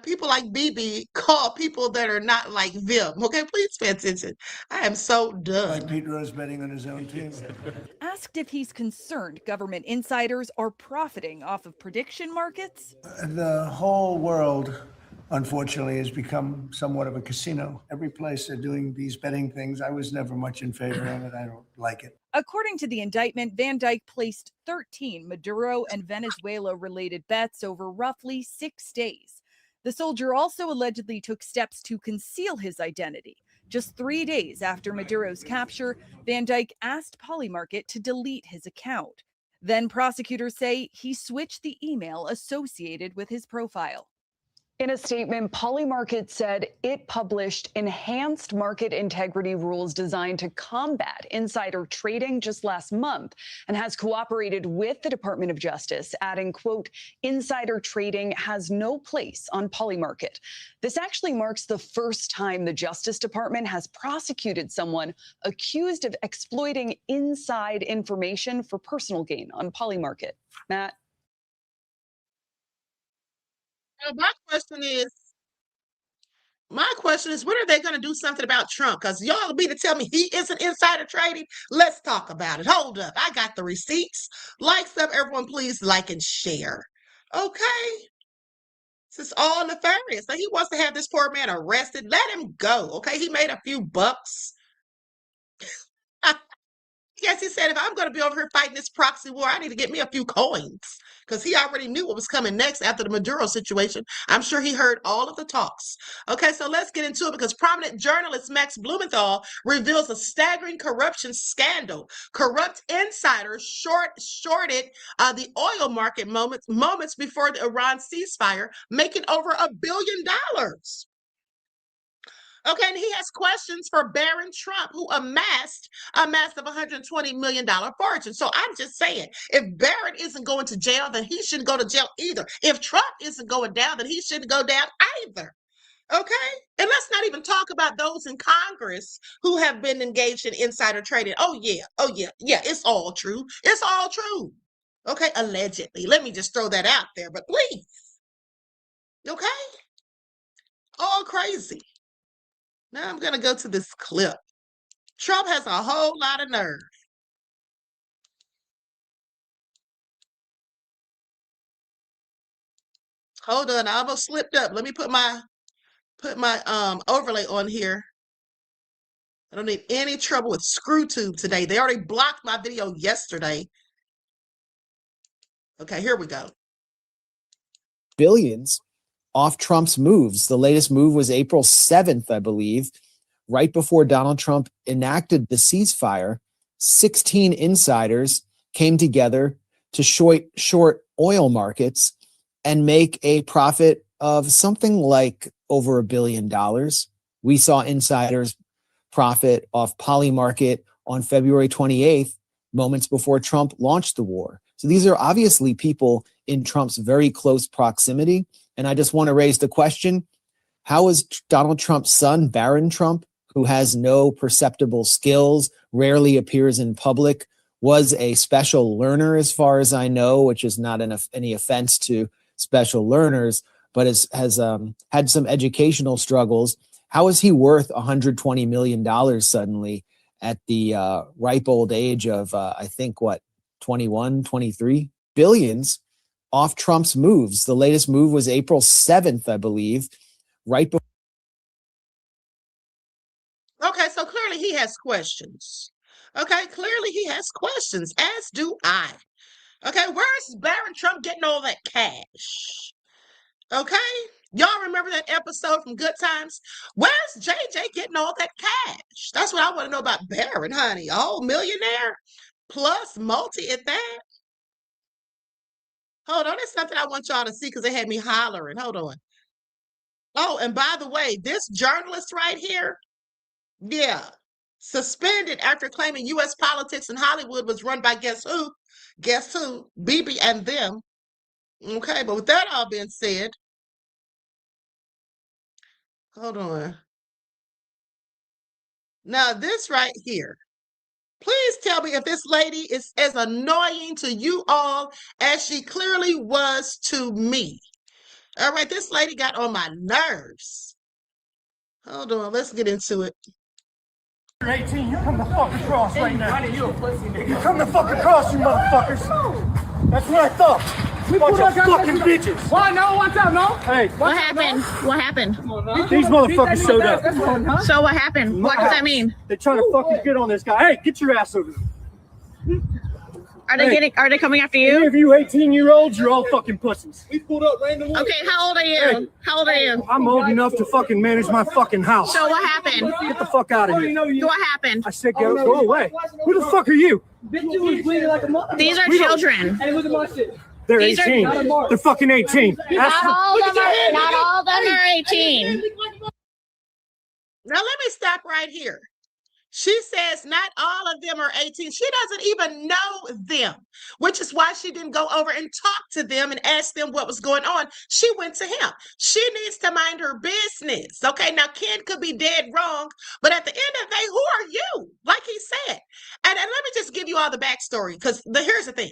people like BiBi call people that are not like them. Okay? Please pay attention. I am so done. Like Pete Rose betting on his own team. Asked if he's concerned government insiders are profiting off of prediction markets. The whole world, unfortunately, has become somewhat of a casino. Every place they're doing these betting things. I was never much in favor of it. I don't like it. According to the indictment, Van Dyke placed 13 Maduro and Venezuela-related bets over roughly 6 days. The soldier also allegedly took steps to conceal his identity. Just 3 days after Maduro's capture, Van Dyke asked Polymarket to delete his account. Then prosecutors say he switched the email associated with his profile. In a statement, Polymarket said it published enhanced market integrity rules designed to combat insider trading just last month and has cooperated with the Department of Justice, adding, quote, insider trading has no place on Polymarket. This actually marks the first time the Justice Department has prosecuted someone accused of exploiting inside information for personal gain on Polymarket. Matt? My question is, when are they going to do something about Trump? Because y'all be to tell me he isn't insider trading. Let's talk about it. Hold up. I got the receipts. Like stuff. Everyone, please like and share. Okay. This is all nefarious. So he wants to have this poor man arrested. Let him go. Okay. He made a few bucks. Yes, he said, if I'm going to be over here fighting this proxy war, I need to get me a few coins, because he already knew what was coming next after the Maduro situation. I'm sure he heard all of the talks. Okay, so let's get into it, because prominent journalist Max Blumenthal reveals a staggering corruption scandal. Corrupt insiders shorted the oil market moments before the Iran ceasefire, making over $1 billion. Okay, and he has questions for Baron Trump, who amassed a massive $120 million fortune. So I'm just saying, if Barron isn't going to jail, then he shouldn't go to jail either. If Trump isn't going down, then he shouldn't go down either. Okay? And let's not even talk about those in Congress who have been engaged in insider trading. Oh, yeah, it's all true. It's all true. Okay, allegedly. Let me just throw that out there, but please. Okay? All crazy. Now I'm going to go to this clip. Trump has a whole lot of nerve. Hold on, I almost slipped up. Let me put my overlay on here. I don't need any trouble with ScrewTube today. They already blocked my video yesterday. Okay, here we go. Billions off Trump's moves. The latest move was April 7th, I believe, right before Donald Trump enacted the ceasefire. 16 insiders came together to short oil markets and make a profit of something like over $1 billion. We saw insiders profit off Polymarket on February 28th, moments before Trump launched the war. So these are obviously people in Trump's very close proximity. And I just want to raise the question, how is Donald Trump's son, Barron Trump, who has no perceptible skills, rarely appears in public, was a special learner as far as I know, which is not any offense to special learners, but has had some educational struggles. How is he worth $120 million suddenly at the ripe old age of, I think, 21, 23? Billions off Trump's moves. The latest move was April 7th, I believe, right before. Okay, so clearly he has questions. Okay, clearly he has questions, as do I. Okay, where's Barron Trump getting all that cash? Okay, y'all remember that episode from Good Times? Where's JJ getting all that cash? That's what I want to know about Barron, honey. A whole millionaire plus multi at that. Hold on, there's something I want y'all to see because they had me hollering. Hold on. Oh, and by the way, this journalist right here, yeah, suspended after claiming U.S. politics in Hollywood was run by guess who? Guess who? BiBi and them. Okay, but with that all being said, hold on. Now, this right here. Please tell me if this lady is as annoying to you all as she clearly was to me. All right, this lady got on my nerves. Hold on, let's get into it. You're 18, you come the fuck across right now. You a pussy, nigga. You come the fuck across, you motherfuckers. That's what I thought. Bunch of fucking bitches. Why? No, what's up, no? Hey. What happened? What happened? These motherfuckers showed up. So what happened? What does that mean? They're trying to fucking get on this guy. Hey, get your ass over there. Are they Are they coming after you? Any of you 18-year-olds, you're all fucking pussies. We pulled up randomly. Okay, how old are you? Hey. How old are you? I'm old enough to fucking manage my fucking house. So what happened? Get the fuck out of here. What happened? I said go away. Who the fuck are you? These are children. Hey, look at my shit. They're 18. They're fucking 18. Not all of them are 18. Now let me stop right here. She says not all of them are 18. She doesn't even know them, which is why she didn't go over and talk to them and ask them what was going on. She went to him. She needs to mind her business. Okay, now Ken could be dead wrong, but at the end of the day, who are you? Like he said. And let me just give you all the backstory, because here's the thing.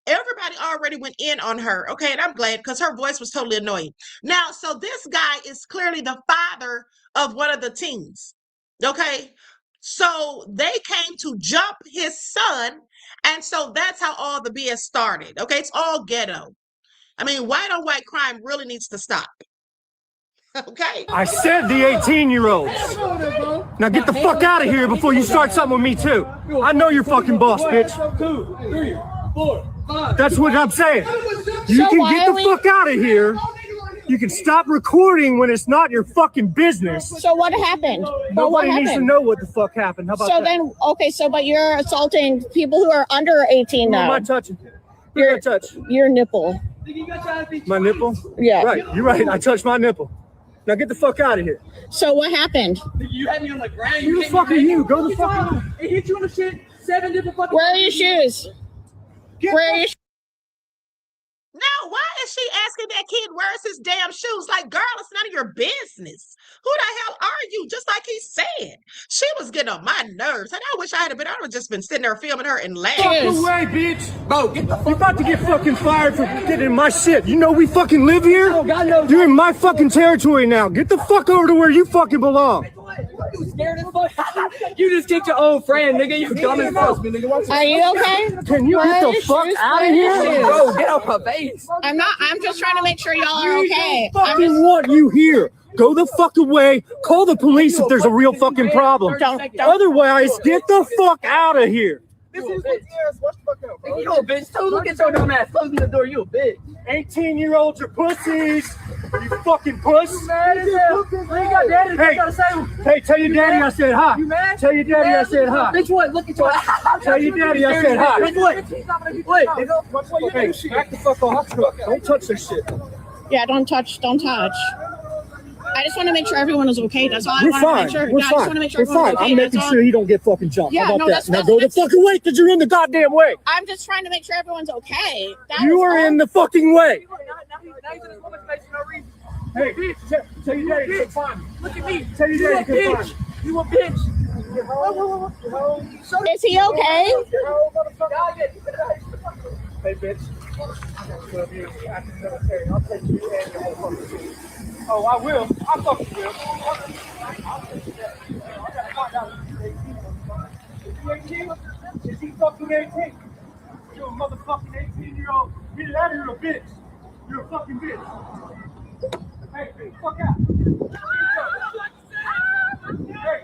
Everybody already went in on her, okay, and I'm glad, because her voice was totally annoying. Now, so this guy is clearly the father of one of the teens, okay? So they came to jump his son, and so that's how all the BS started, okay? It's all ghetto. I mean, white on white crime really needs to stop, okay? I said the 18-year-olds. Now get the fuck out of here before you start something with me, too. I know you're fucking boss, bitch. 2, 3, 4, 5. That's what I'm saying. You can get the fuck out of here. You can stop recording when it's not your fucking business. So what happened? Nobody needs to know what the fuck happened. How about that? So then, okay, but you're assaulting people who are under 18 now. Who am I touching? Who did I touch? Your nipple. My nipple? Yeah. Right, you're right. I touched my nipple. Now get the fuck out of here. So what happened? You had me on the ground. Who the fuck are you? Go the fuck out. It hit you in the shit 7 different fucking. Where are your shoes? Where are your shoes? Now, why is she asking that kid where's his damn shoes? Like, girl, it's none of your business. Who the hell are you? Just like he said. She was getting on my nerves. And I wish I would have just been sitting there filming her and laughing. Fuck away, bitch. Bro, get the fuck. You're about to get fucking fired for getting in my shit. You know we fucking live here? Oh, God knows. You're in my fucking territory now. Get the fuck over to where you fucking belong. You scared as fuck? You just kicked your old friend, nigga. You dumb as fuck. Are you okay? Can you get the fuck out of here? Bro, get off her face. I'm not. I'm just trying to make sure y'all are okay. I fucking want you here. Go the fuck away. Call the police if there's a real fucking problem. Otherwise, get the fuck out of here. You a bitch too. Look at your dumb ass. Close the door. You a bitch. 18-year-olds are pussies. You fucking puss. You mad as hell? You ain't got daddy. Hey, gotta say, hey, tell your daddy I said hi. You mad? Tell your daddy I said hi. Bitch, what? Look at your ass. Tell your daddy I said hi. Bitch, what? Hey, back the fuck off. Don't touch this shit. Yeah, don't touch. Don't touch. I just want to make sure everyone is okay. That's all I We're want to fine. make sure. We're Yeah, I fine. just want to make sure We're fine. everyone's okay. I'm making That's sure all. you don't get fucking jumped. Yeah, How about no, that? that's- Now that's- go the fuck away because you're in the goddamn way. I'm just trying to make sure everyone's okay. You are in the fucking way. Hey, tell your daddy to come find me. Look at me. Tell your daddy to come find me. You a bitch. Is he okay? Hey, bitch. I'll take you and your whole fucking team. Oh, I will. I fucking will. Is he fucking 18? You're a motherfucking 18-year-old. Get out of here, a bitch. You're a fucking bitch. Hey, fuck out. Hey.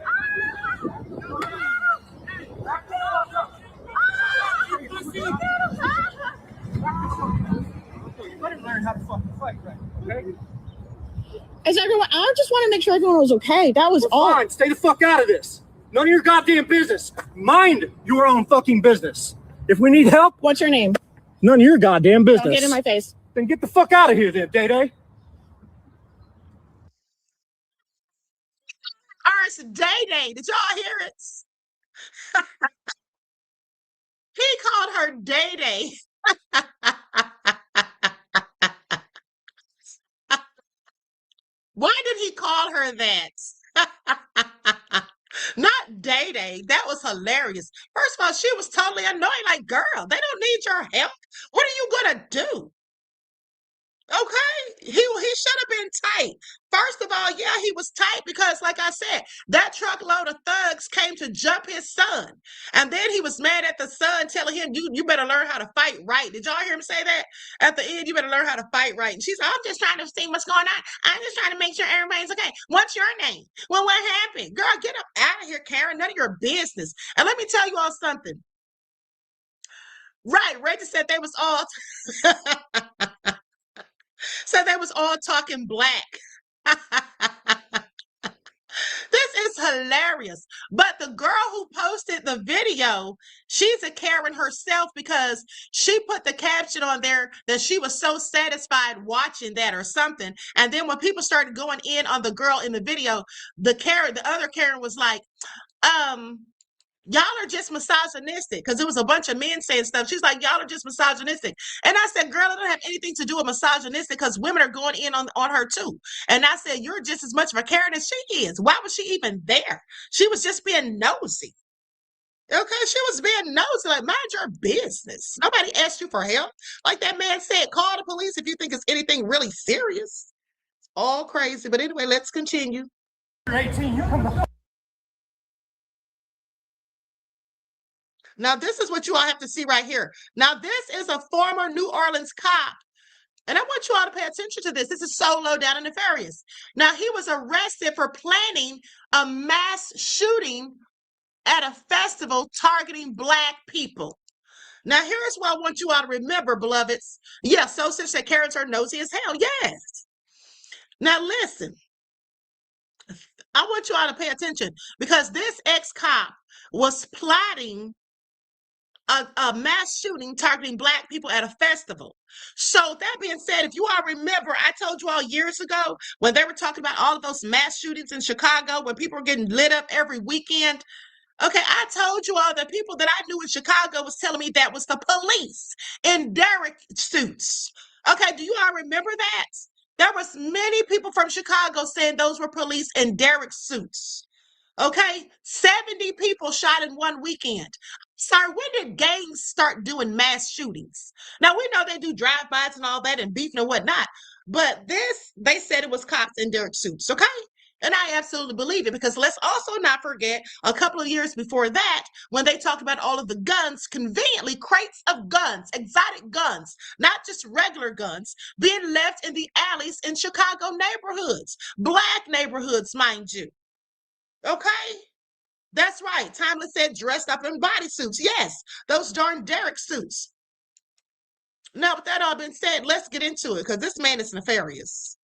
You better learn how to fucking fight, right? Okay? Is everyone? I just want to make sure everyone was okay. That was all. Fine. Stay the fuck out of this. None of your goddamn business. Mind your own fucking business. If we need help, what's your name? None of your goddamn business. Don't get in my face. Then get the fuck out of here, then, Day-Day. It's Day-Day. Did y'all hear it? He called her Day-Day. Why did he call her that? Not Day-Day. That was hilarious. First of all, she was totally annoying. Like, girl, they don't need your help. What are you gonna do? Okay, he should have been tight. First of all, yeah, he was tight because, like I said, that truckload of thugs came to jump his son. And then he was mad at the son, telling him, you better learn how to fight right. Did y'all hear him say that? At the end, you better learn how to fight right. And she's like, I'm just trying to see what's going on. I'm just trying to make sure everybody's okay. What's your name? Well, what happened? Girl, get up out of here, Karen. None of your business. And let me tell you all something. Right, Reggie said they was all said they was all talking black. This is hilarious. But the girl who posted the video, she's a Karen herself because she put the caption on there that she was so satisfied watching that or something. And then when people started going in on the girl in the video, the other Karen was like, y'all are just misogynistic, because there was a bunch of men saying stuff. She's like, y'all are just misogynistic. And I said, girl, it don't have anything to do with misogynistic, because women are going in on her too. And I said, you're just as much of a Karen as she is. Why was she even there? She was just being nosy. Okay, she was being nosy, like, mind your business. Nobody asked you for help. Like that man said, call the police if you think it's anything really serious. It's all crazy. But anyway, let's continue. You're 18, you come the Now, this is what you all have to see right here. Now, this is a former New Orleans cop. And I want you all to pay attention to this. This is so low down and nefarious. Now, he was arrested for planning a mass shooting at a festival targeting Black people. Now, here's what I want you all to remember, beloveds. Yes, so since that Karens are nosy as hell. Yes. Now, listen. I want you all to pay attention, because this ex-cop was plotting a mass shooting targeting Black people at a festival. So that being said, if you all remember, I told you all years ago when they were talking about all of those mass shootings in Chicago, when people were getting lit up every weekend. Okay, I told you all the people that I knew in Chicago was telling me that was the police in derrick suits. Okay, do you all remember that? There was many people from Chicago saying those were police in derrick suits. Okay, 70 people shot in one weekend. Sorry, when did gangs start doing mass shootings? Now, we know they do drive-bys and all that and beefing and whatnot, but this, they said it was cops in derrick suits, okay? And I absolutely believe it, because let's also not forget a couple of years before that, when they talked about all of the guns, conveniently crates of guns, exotic guns, not just regular guns, being left in the alleys in Chicago neighborhoods, Black neighborhoods, mind you. Okay? That's right. Timeless said dressed up in bodysuits. Yes, those darn derrick suits. Now, with that all been said, let's get into it, because this man is nefarious.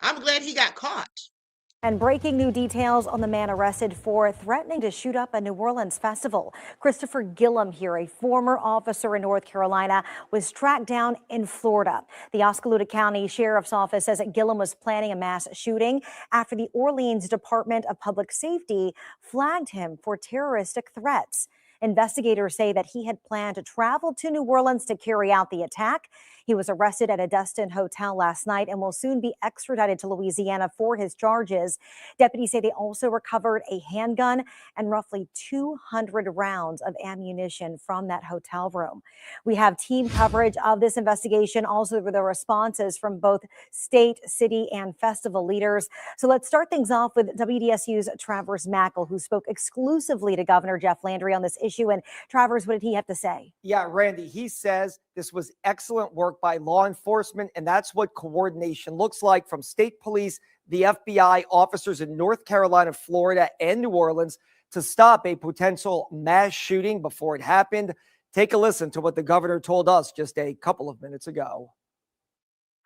I'm glad he got caught. And breaking new details on the man arrested for threatening to shoot up a New Orleans festival. Christopher Gillum here, a former officer in North Carolina, was tracked down in Florida. The Oskaloosa County Sheriff's Office says that Gillum was planning a mass shooting after the Orleans Department of Public Safety flagged him for terroristic threats. Investigators say that he had planned to travel to New Orleans to carry out the attack. He was arrested at a Destin hotel last night and will soon be extradited to Louisiana for his charges. Deputies say they also recovered a handgun and roughly 200 rounds of ammunition from that hotel room. We have team coverage of this investigation, also the responses from both state, city, and festival leaders. So let's start things off with WDSU's Travers Mackel, who spoke exclusively to Governor Jeff Landry on this issue. And Travers, what did he have to say? Yeah, Randy, he says this was excellent work by law enforcement, and that's what coordination looks like from state police, the FBI, officers in North Carolina, Florida, and New Orleans to stop a potential mass shooting before it happened. Take a listen to what the governor told us just a couple of minutes ago.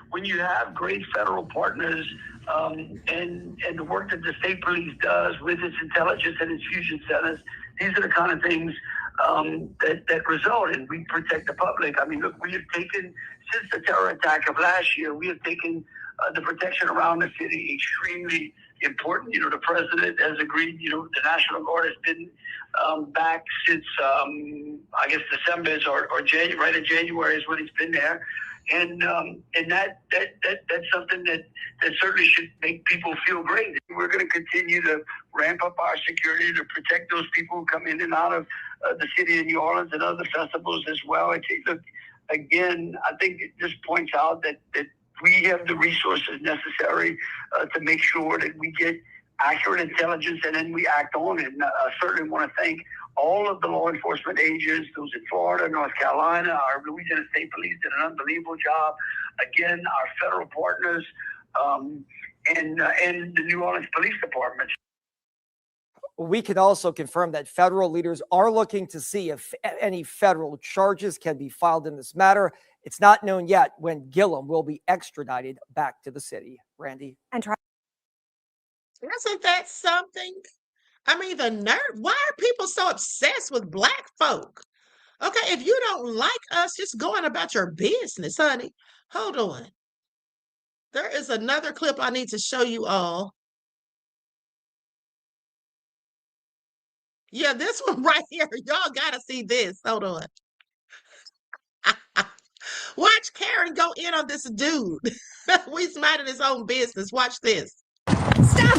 When you have great federal partners and the work that the state police does with its intelligence and its fusion centers, these are the kind of things that result in we protect the public. I mean, look, we have taken, since the terror attack of last year, we have taken the protection around the city extremely important. You know, the president has agreed, you know, the National Guard has been back since, I guess, December or January, right in January is when he's been there. And that's something that certainly should make people feel great. We're going to continue to ramp up our security to protect those people who come in and out of the city of New Orleans and other festivals as well. I think, look, again, I think it just points out that we have the resources necessary to make sure that we get accurate intelligence and then we act on it. And I certainly want to thank all of the law enforcement agents, those in Florida, North Carolina, our Louisiana State Police did an unbelievable job. Again, our federal partners and the New Orleans Police Department. We can also confirm that federal leaders are looking to see if any federal charges can be filed in this matter. It's not known yet when Gillum will be extradited back to the city. Randy? Isn't that something? I mean, the nerve. Why are people so obsessed with black folk? Okay, if you don't like us, just go on about your business, honey. Hold on. There is another clip I need to show you all. Yeah, this one right here. Y'all gotta see this. Hold on. Watch Karen go in on this dude. He's minding his own business. Watch this.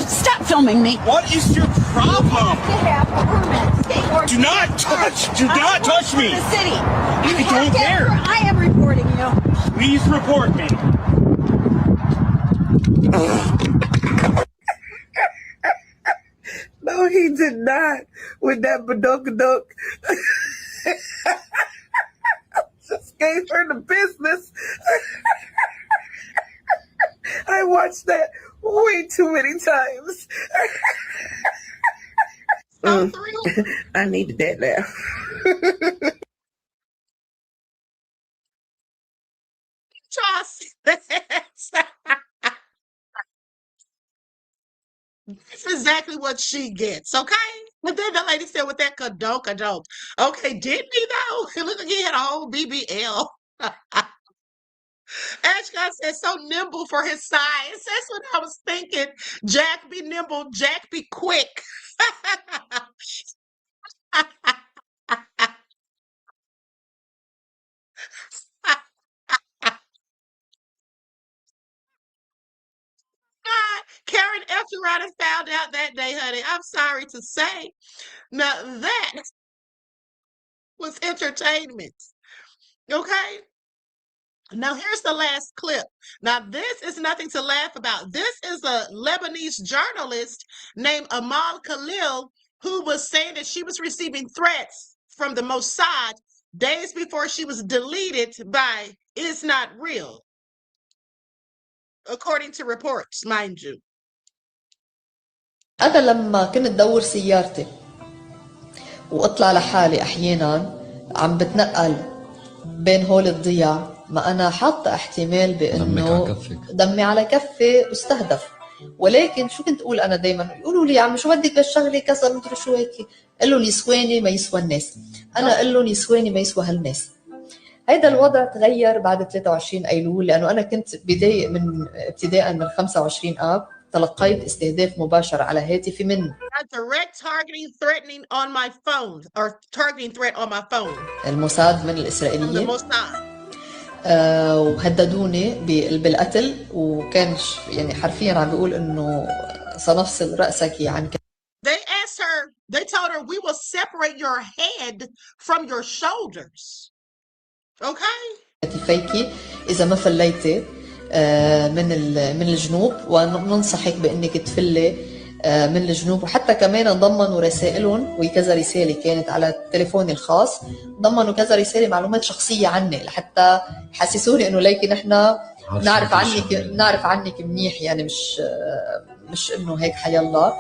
Stop filming me. What is your problem? Do not touch me. The city. I don't care. I am reporting you. Please report me. No, he did not. With that badokadok. Just gave her the business. I watched that way too many times. I needed that laugh. Trust this. That's exactly what she gets, okay? But then the lady said with that kadok. Okay, didn't he though? Look like he had a whole BBL. Ashcon said so nimble for his size. That's what I was thinking. Jack be nimble, Jack be quick. Karen F. around and found out that day, honey. I'm sorry to say. Now that was entertainment. Okay? Now here's the last clip. Now this is nothing to laugh about. This is a Lebanese journalist named Amal Khalil who was saying that she was receiving threats from the Mossad days before she was deleted by It's Not Real, according to reports, mind you. أنا لما كنت دور سيارتي وأطلع لحالي أحيانا عم بتنقل بين هول الضياع، ما أنا حاطة احتمال بأنه دمي على كفي واستهدف. ولكن شو كنت أقول أنا دايما؟ يقولوا لي يا عم شو بدك بالشغلة كذا مدري شو هيك، قل لهم يسواني ما يسوى الناس، أنا قل لهم يسواني ما يسوى هالناس. هيدا الوضع تغير بعد 23 أيلول، لأنه أنا كنت ابتداء من 25 آب تلقيت استهداف مباشر على هاتفي من direct targeting threatening on my phone or targeting threat on my phone. الموساد من الإسرائيليين. وهددوني بالقتل، وكان يعني حرفيا عم بيقول إنه سنفصل رأسك عن. They asked her, they told her, we will separate your head from your shoulders. Okay? كتفيكي إذا ما فليتي من الجنوب، وننصحك بأنك تفلي من الجنوب. وحتى كمان ضمنوا رسائلهم، وكذا رسالة كانت على تليفوني الخاص، ضمنوا كذا رسالة معلومات شخصية عني لحتى حسسوني إنه ليكن إحنا نعرف عنك منيح، يعني مش إنه هيك حيالله.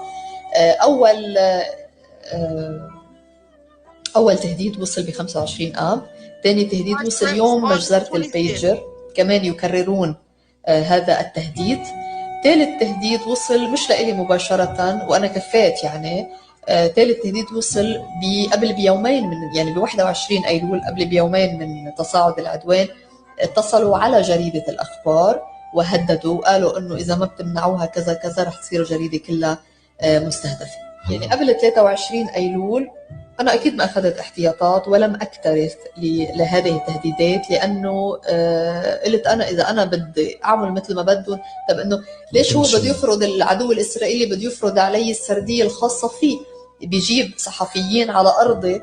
أول تهديد وصل ب 25 آب، ثاني تهديد وصل يوم مجزرة البيجر، كمان يكررون هذا التهديد. ثالث تهديد وصل مش لإلي مباشرة وأنا كفيت، يعني ثالث تهديد وصل قبل بيومين يعني ب 21 أيلول، قبل بيومين من تصاعد العدوان. اتصلوا على جريدة الأخبار وهددوا، قالوا إنه إذا ما بتمنعوها كذا كذا رح تصير الجريدة كلها مستهدفة. يعني قبل 23 أيلول أنا أكيد ما أخذت احتياطات ولم أكترث لهذه التهديدات، لأنه قلت أنا إذا أنا بدي أعمل مثل ما بدهم، طب إنه ليش هو بده يفرض العدو الإسرائيلي بده يفرض علي السردية الخاصة فيه؟ بيجيب صحفيين على أرضي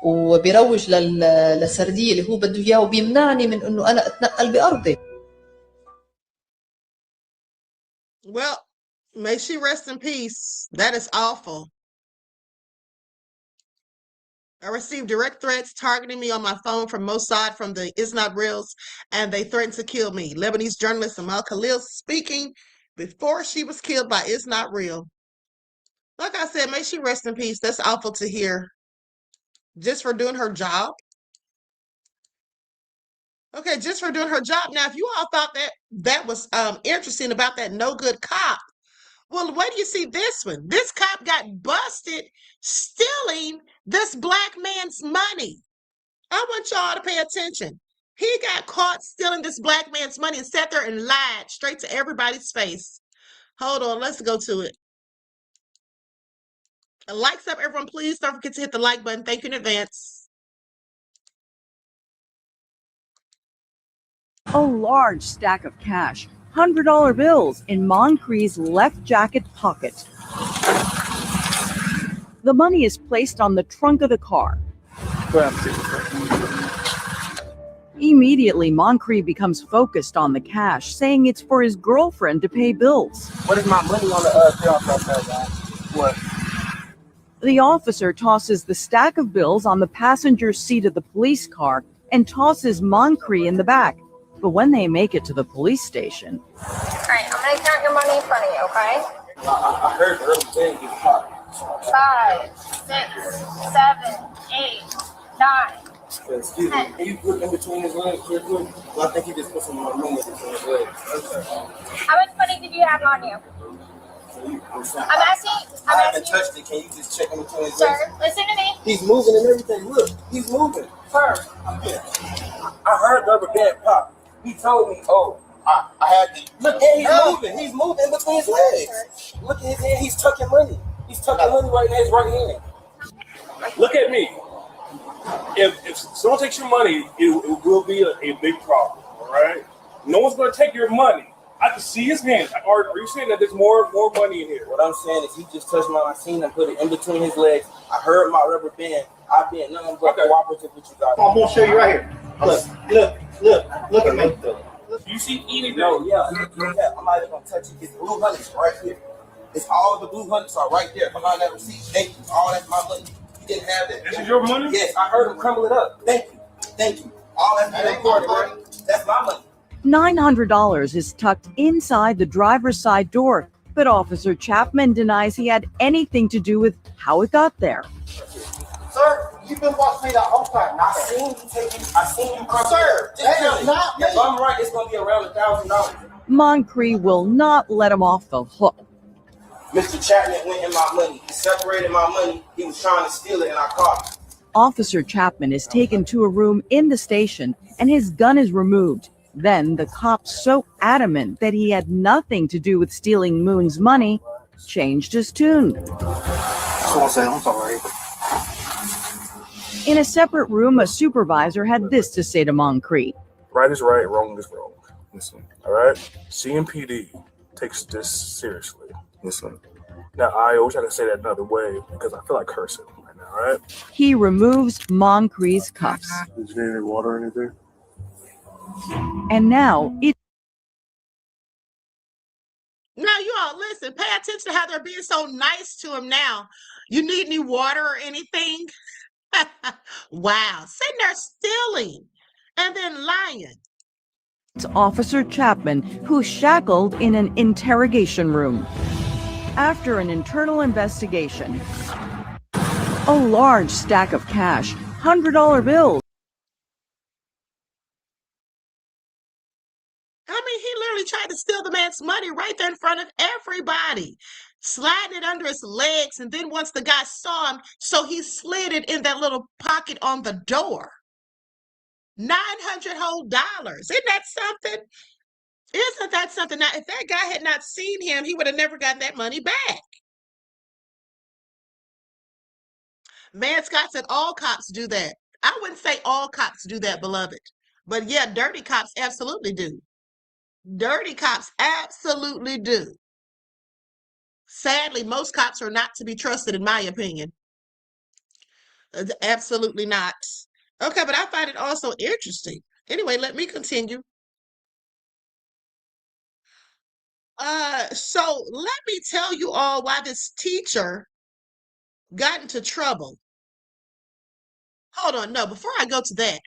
وبيروج للسردية اللي هو بده إياه، وبيمنعني من إنه أنا أتنقل بأرضي. Well, may she rest in peace. That is awful. I received direct threats targeting me on my phone from Mossad from the It's Not Reals, and they threatened to kill me. Lebanese journalist Amal Khalil speaking before she was killed by It's Not Real. Like I said, may she rest in peace. That's awful to hear. Just for doing her job. Okay, just for doing her job. Now, if you all thought that was interesting about that no good cop, well, wait do you see this one? This cop got busted stealing this black man's money. I want y'all to pay attention. He got caught stealing this black man's money and sat there and lied straight to everybody's face. Hold on, let's go to it. Likes up, everyone. Please don't forget to hit the like button. Thank you in advance. A large stack of cash, $100 bills in Moncrief's left jacket pocket. The money is placed on the trunk of the car. Immediately, Moncrief becomes focused on the cash, saying it's for his girlfriend to pay bills. What is my money on the What? The officer tosses the stack of bills on the passenger seat of the police car and tosses Moncrief in the back. But when they make it to the police station... All right, I'm going to count your money in front of you, okay? I heard the early thing is hot. 5, 6, 7, 8, 9. Excuse me, can you put in between his legs real quick? Well, I think he just put some more room in between his legs. How much money did you have on you? I'm asking I haven't touched it. Can you just check in between his legs? Sir, listen to me. He's moving and everything. Look, he's moving. Sir, I heard rubber band pop. He told me, oh, I had to. Look, and he's moving. He's moving between his legs. Look at his hand. He's tucking money. He's tucking money right in his right hand. Look at me. If someone takes your money, it will be a big problem, all right? No one's going to take your money. I can see his hands. Are you saying that there's more money in here? What I'm saying is he just touched mine. I seen him put it in between his legs. I heard my rubber band. I've been nothing but cooperative with you guys. I'm going to show you right here. Look at me. You see anything? No, yeah. I'm not even going to touch it. It's blue honey's right here. It's all the blue honeys are right there behind that receipt. Thank you. All that's my money. You didn't have that. This is your money? Yes, I heard him crumble it up. Thank you. Thank you. All that's been recorded, right? That's my money. $900 is tucked inside the driver's side door, but Officer Chapman denies he had anything to do with how it got there. Sir, you've been watching me the whole time. I seen you come. Sir, that is not me. If I'm right, it's going to be around $1,000. Moncrief will not let him off the hook. Mr. Chapman went in my money. He separated my money. He was trying to steal it, and I caught him. Officer Chapman is taken to a room in the station, and his gun is removed. Then the cop, so adamant that he had nothing to do with stealing Moon's money, changed his tune. I'm sorry. In a separate room, a supervisor had this to say to Moncrief. Right is right, wrong is wrong. Listen, all right? CMPD takes this seriously. Listen. Now, I wish I could say that another way because I feel like cursing right now, all right? He removes Moncrief's cuffs. Did you need any water or anything? And now it. Now, you all listen, pay attention to how they're being so nice to him now. You need any water or anything? Wow, sitting there stealing and then lying. It's Officer Chapman, who's shackled in an interrogation room. After an internal investigation, a large stack of cash, $100 bills. I mean, he literally tried to steal the man's money right there in front of everybody, sliding it under his legs. And then once the guy saw him, so he slid it in that little pocket on the door. $900 whole dollars. Isn't that something? Isn't that something? Now, if that guy had not seen him, he would have never gotten that money back. Man, Scott said all cops do that. I wouldn't say all cops do that, beloved. But yeah, dirty cops absolutely do. Dirty cops absolutely do. Sadly, most cops are not to be trusted, in my opinion. Absolutely not. Okay, but I find it also interesting. Anyway, let me continue. So let me tell you all why this teacher got into trouble. Hold on, no, before I go to that,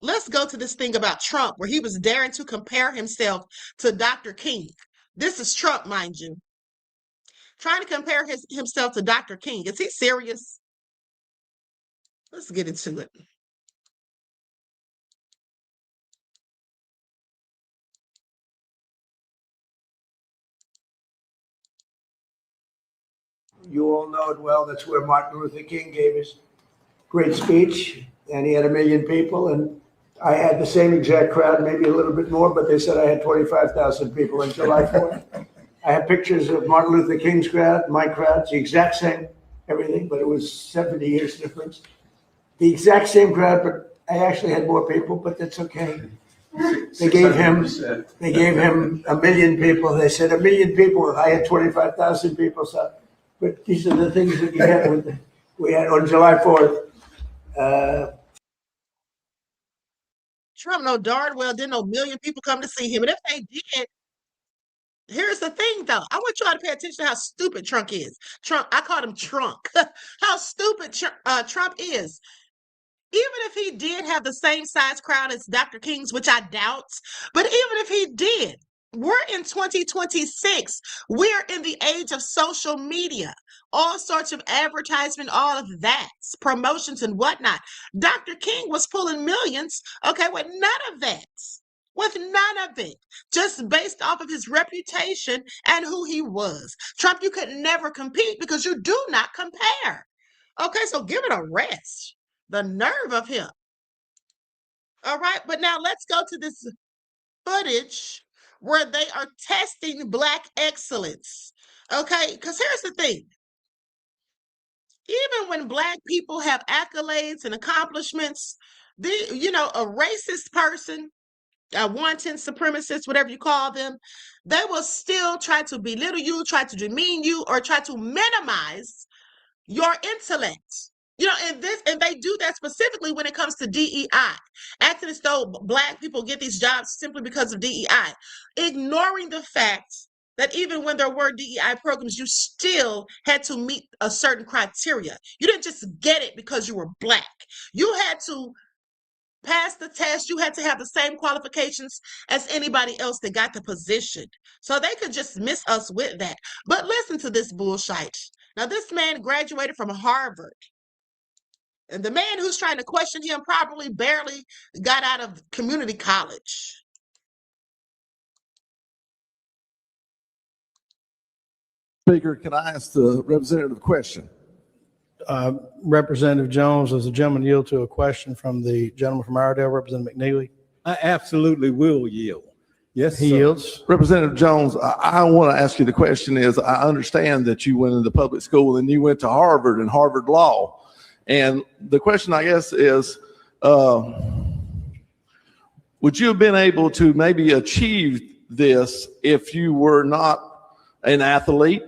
let's go to this thing about Trump where he was daring to compare himself to Dr. King. This is Trump, mind you. trying to compare himself to Dr. King. Is he serious? Let's get into it. You all know it well. That's where Martin Luther King gave his great speech, and he had 1 million people. And I had the same exact crowd, maybe a little bit more, but they said I had 25,000 people on July 4th. I have pictures of Martin Luther King's crowd, my crowd, it's the exact same, everything, but it was 70 years difference. The exact same crowd, but I actually had more people, but that's okay. They gave him 1 million people. They said 1 million people. I had 25,000 people. So, but these are the things that you had we had on July 4th. Trump know darn well didn't no million people come to see him. And if they did, here's the thing though. I want y'all to pay attention to how stupid Trump is. I called him Trunk. How stupid Trump is. Even if he did have the same size crowd as Dr. King's, which I doubt, but even if he did, we're in 2026. We're in the age of social media, all sorts of advertisement, all of that, promotions and whatnot. Dr. King was pulling millions, okay, with none of that. With none of it, just based off of his reputation and who he was. Trump, you could never compete because you do not compare. Okay, so give it a rest. The nerve of him. All right, but now let's go to this footage where they are testing Black excellence. Okay, because here's the thing. Even when Black people have accolades and accomplishments, a racist person, a wanton supremacist, whatever you call them, they will still try to belittle you, try to demean you, or try to minimize your intellect. And they do that specifically when it comes to DEI, acting as though Black people get these jobs simply because of DEI, ignoring the fact that even when there were DEI programs, you still had to meet a certain criteria. You didn't just get it because you were Black. You had to pass the test. You had to have the same qualifications as anybody else that got the position. So they could just miss us with that. But listen to this bullshit. Now, this man graduated from Harvard. And the man who's trying to question him probably barely got out of community college. Speaker, can I ask the representative a question? Representative Jones, does the gentleman yield to a question from the gentleman from Iredell, Representative McNeely? I absolutely will yield. Yes, He yields. Representative Jones, I want to ask you the question is, I understand that you went into public school and you went to Harvard and Harvard Law. And the question, I guess, is, would you have been able to maybe achieve this if you were not an athlete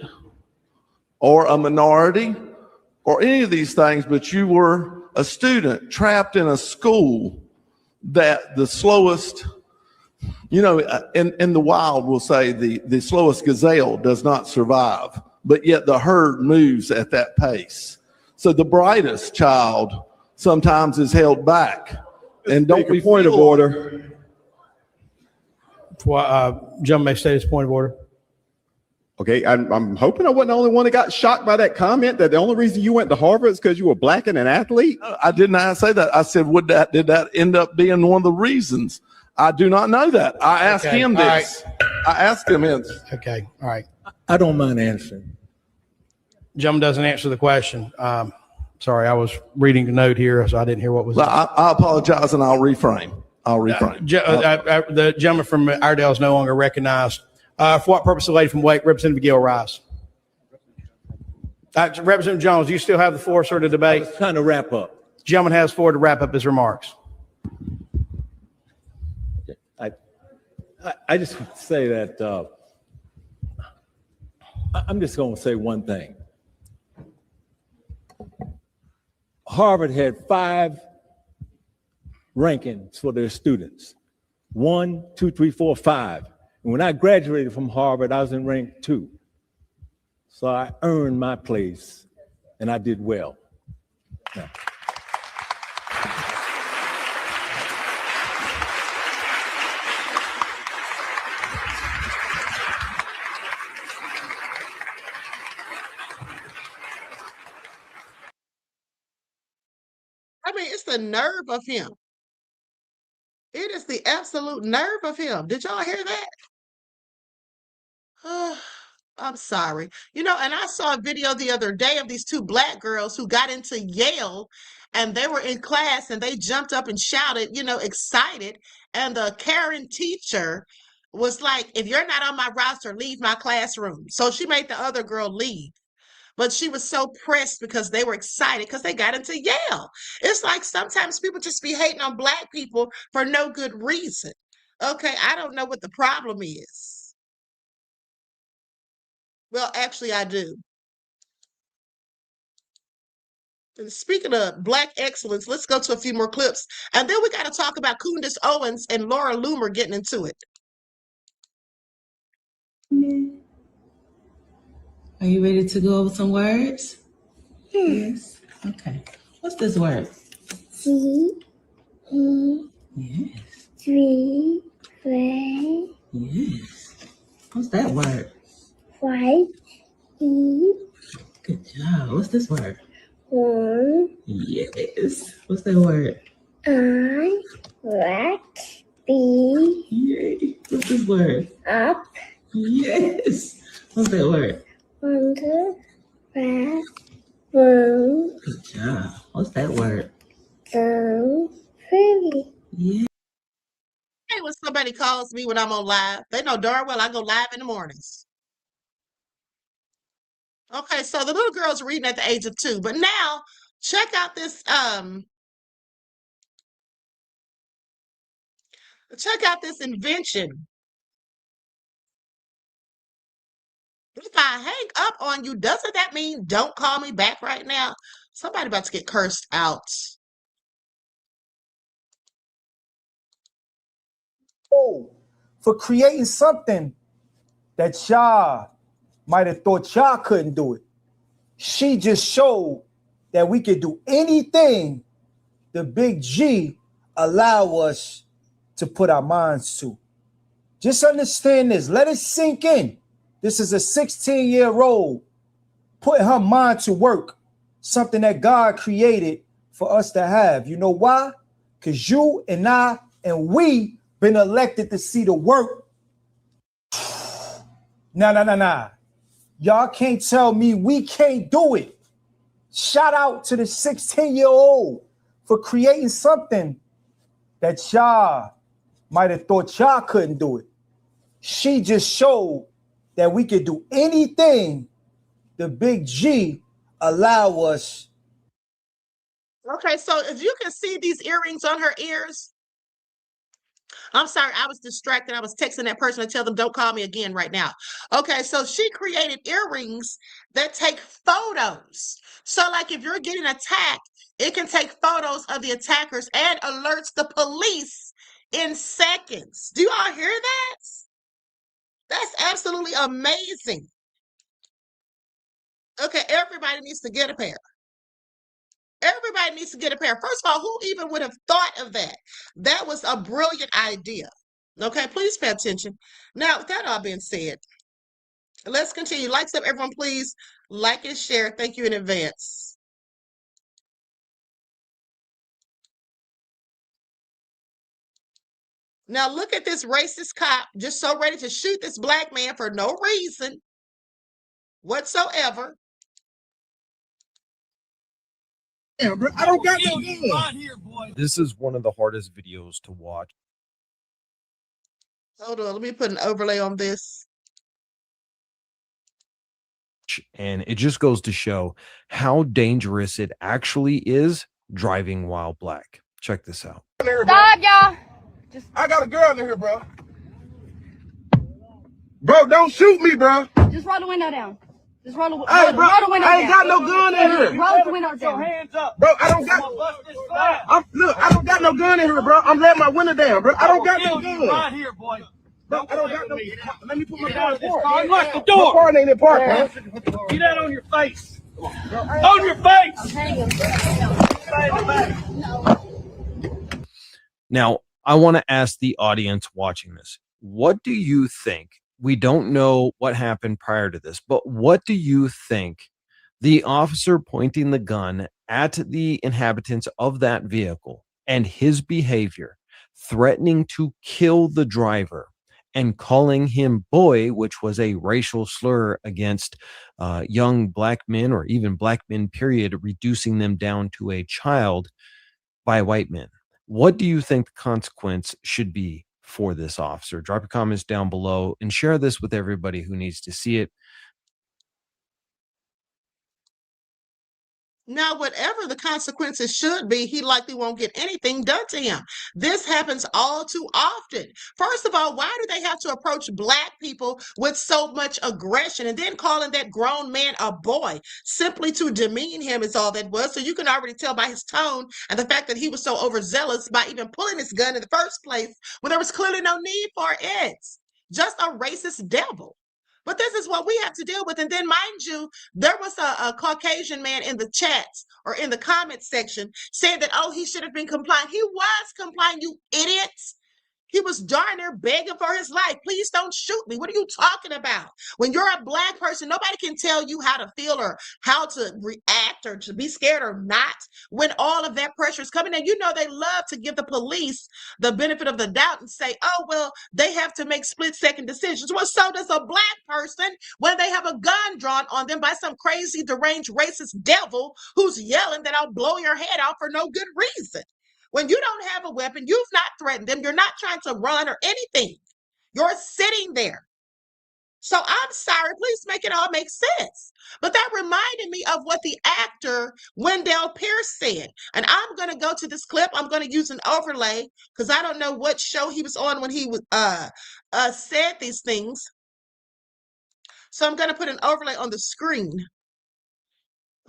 or a minority or any of these things, but you were a student trapped in a school that the slowest, in the wild, we'll say the slowest gazelle does not survive, but yet the herd moves at that pace. So the brightest child sometimes is held back. And don't we point of order? Gentleman may state his point of order. Okay, I'm hoping I wasn't the only one that got shocked by that comment, that the only reason you went to Harvard is because you were Black and an athlete. I did not say that. I said, did that end up being one of the reasons? I do not know that. I asked him this. Right. I asked him this. Okay, all right. I don't mind answering. Gentleman doesn't answer the question. Sorry, I was reading the note here, so I didn't hear what was. Well, I apologize, and I'll reframe. The gentleman from Iredell is no longer recognized. For what purpose, the lady from Wake, Representative McGill, rise. Representative Jones, do you still have the floor, sir, to debate? I was trying to wrap up. Gentleman has the floor to wrap up his remarks. I just want to say that I'm just going to say one thing. Harvard had 5 rankings for their students. 1, 2, 3, 4, 5. And when I graduated from Harvard, I was in rank 2. So I earned my place and I did well. Yeah. I mean, it's the nerve of him. It is the absolute nerve of him. Did y'all hear that? I'm sorry. You know, and I saw a video the other day of these two black girls who got into Yale and they were in class and they jumped up and shouted, you know, excited. And the Karen teacher was like, if you're not on my roster, leave my classroom. So she made the other girl leave. But she was so pressed because they were excited because they got into Yale. It's like sometimes people just be hating on black people for no good reason. Okay, I don't know what the problem is. Well, actually, I do. And speaking of black excellence, let's go to a few more clips. And then we got to talk about Candace Owens and Laura Loomer getting into it. Are you ready to go over some words? Yes. Okay. What's this word? Yes. Yes. What's that word? Good job. What's this word? Yes. What's that word? Yay. What's this word? Up. Yes. What's that word? Good job. What's that word? Yeah. Hey, when somebody calls me when I'm on live, they know darn well I go live in the mornings. Okay, so the little girl's reading at the age of 2, but now check out this invention. If I hang up on you, doesn't that mean don't call me back right now? Somebody about to get cursed out. For creating something that y'all might have thought y'all couldn't do it. She just showed that we could do anything the big G allow us to put our minds to. Just understand this. Let it sink in. This is a 16-year-old putting her mind to work, something that God created for us to have. You know why? Because you and I and we been elected to see the work. Nah. Y'all can't tell me we can't do it. Shout out to the 16-year-old for creating something that y'all might have thought y'all couldn't do it. She just showed that we could do anything the big G allow us. Okay, so if you can see these earrings on her ears, I'm sorry, I was distracted. I was texting that person to tell them don't call me again right now. Okay, so she created earrings that take photos. So like if you're getting attacked, it can take photos of the attackers and alerts the police in seconds. Do you all hear that? That's absolutely amazing. Okay, everybody needs to get a pair. Everybody needs to get a pair. First of all, who even would have thought of that? That was a brilliant idea. Okay, please pay attention. Now, with that all being said, let's continue. Likes up, everyone, please. Like and share. Thank you in advance. Now, look at this racist cop just so ready to shoot this black man for no reason whatsoever. Yeah, bro, I don't got no gun. This is one of the hardest videos to watch. Hold on, let me put an overlay on this. And it just goes to show how dangerous it actually is driving while black. Check this out. Stop, y'all. I got a girl in here, bro. Bro, don't shoot me, bro. Just roll the window down. Just roll the, Hey, bro, roll the window down. I ain't got no gun in here. Roll the window down. Hands up. Bro, I don't got. Look, I don't got no gun in here, bro. I'm letting my window down, bro. I don't got no gun. Right here, boy. Bro, I don't got no. Let me put my car in park. Lock the door. My car ain't in park, bro. Get that on your face. On your face. Now, I want to ask the audience watching this, what do you think? We don't know what happened prior to this, but what do you think the officer pointing the gun at the inhabitants of that vehicle and his behavior, threatening to kill the driver and calling him boy, which was a racial slur against young black men, or even black men, period, reducing them down to a child by white men. What do you think the consequence should be for this officer? Drop your comments down below and share this with everybody who needs to see it. Now, whatever the consequences should be, he likely won't get anything done to him. This happens all too often. First of all, why do they have to approach black people with so much aggression and then calling that grown man a boy simply to demean him is all that was? So you can already tell by his tone and the fact that he was so overzealous by even pulling his gun in the first place when there was clearly no need for it. Just a racist devil. But this is what we have to deal with. And then, mind you, there was a Caucasian man in the chats or in the comment section saying that, oh, he should have been complying. He was complying, you idiots. He was darn near begging for his life. Please don't shoot me. What are you talking about? When you're a black person, nobody can tell you how to feel or how to react or to be scared or not when all of that pressure is coming. And you know they love to give the police the benefit of the doubt and say, oh, well, they have to make split-second decisions. Well, so does a black person when they have a gun drawn on them by some crazy, deranged, racist devil who's yelling that I'll blow your head off for no good reason. When you don't have a weapon, you've not threatened them. You're not trying to run or anything. You're sitting there. So I'm sorry, please make it all make sense. But that reminded me of what the actor Wendell Pierce said. And I'm going to go to this clip. I'm going to use an overlay because I don't know what show he was on when he was said these things. So I'm going to put an overlay on the screen.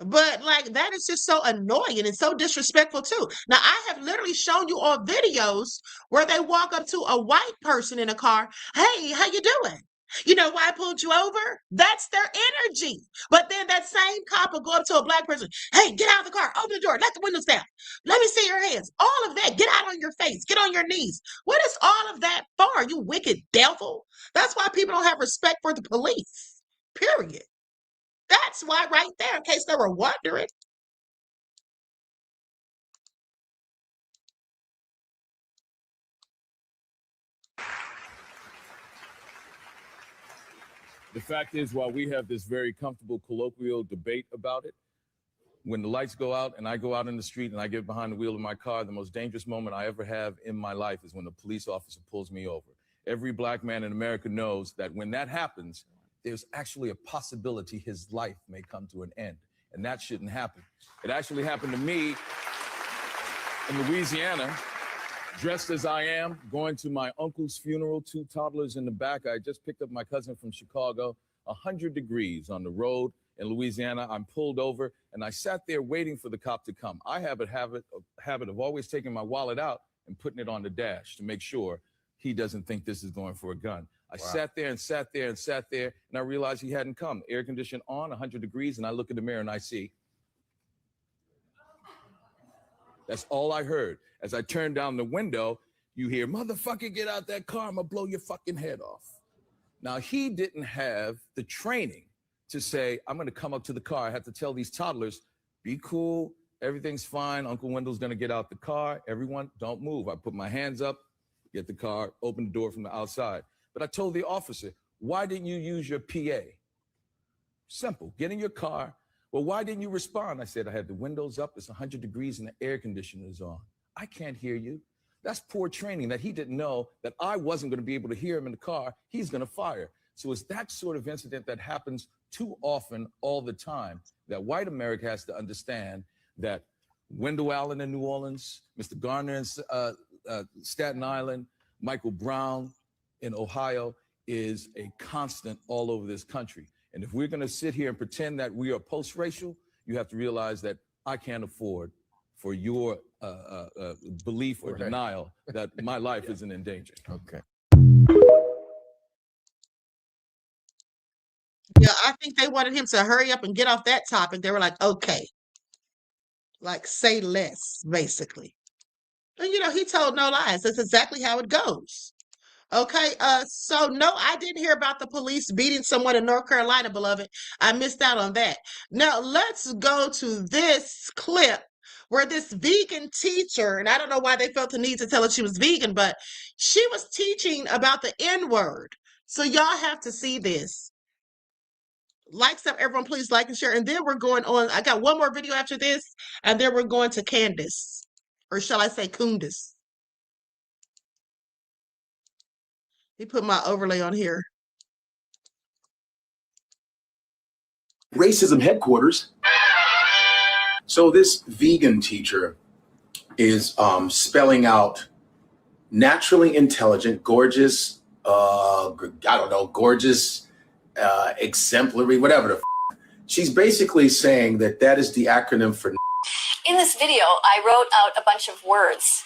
But like that is just so annoying and so disrespectful too. Now I have literally shown you all videos where they walk up to a white person in a car. Hey, how you doing? You know why I pulled you over? That's their energy. But then that same cop will go up to a black person. Hey, get out of the car. Open the door. Let the windows down. Let me see your hands. All of that. Get out on your face. Get on your knees. What is all of that for, you wicked devil? That's why people don't have respect for the police. Period. That's why right there, in case they were wondering. The fact is, while we have this very comfortable colloquial debate about it, when the lights go out and I go out in the street and I get behind the wheel of my car, the most dangerous moment I ever have in my life is when a police officer pulls me over. Every black man in America knows that when that happens, there's actually a possibility his life may come to an end. And that shouldn't happen. It actually happened to me in Louisiana, dressed as I am, going to my uncle's funeral, 2 toddlers in the back. I just picked up my cousin from Chicago, 100 degrees on the road in Louisiana. I'm pulled over and I sat there waiting for the cop to come. I have a habit of always taking my wallet out and putting it on the dash to make sure he doesn't think this is going for a gun. I sat there and sat there and sat there, and I realized he hadn't come. Air condition on, 100 degrees, and I look in the mirror and I see. That's all I heard. As I turned down the window, you hear, motherfucker, get out that car, I'm gonna blow your fucking head off. Now, he didn't have the training to say, I'm gonna come up to the car. I had to tell these toddlers, be cool, everything's fine. Uncle Wendell's gonna get out the car. Everyone, don't move. I put my hands up, get the car, open the door from the outside. But I told the officer, why didn't you use your PA? Simple, get in your car. Well, why didn't you respond? I said, I had the windows up, it's 100 degrees and the air conditioner is on. I can't hear you. That's poor training that he didn't know that I wasn't gonna be able to hear him in the car. He's gonna fire. So it's that sort of incident that happens too often all the time that white America has to understand that Wendell Allen in New Orleans, Mr. Garner in Staten Island, Michael Brown in Ohio is a constant all over this country. And if we're going to sit here and pretend that we are post-racial, you have to realize that I can't afford for your belief or denial that my life isn't in danger. Okay. Yeah, I think they wanted him to hurry up and get off that topic. They were like, okay, like say less, basically. And you know, he told no lies. That's exactly how it goes. Okay, so no, I didn't hear about the police beating someone in North Carolina, beloved. I missed out on that. Now, let's go to this clip where this vegan teacher, and I don't know why they felt the need to tell her she was vegan, but she was teaching about the N-word. So y'all have to see this. Like some, everyone please like and share. And then we're going on. I got one more video after this, and then we're going to Candace, or shall I say Candace. He put my overlay on here. Racism headquarters. So this vegan teacher is spelling out naturally intelligent, gorgeous, gorgeous, exemplary, whatever the f. She's basically saying that that is the acronym for. In this video, I wrote out a bunch of words.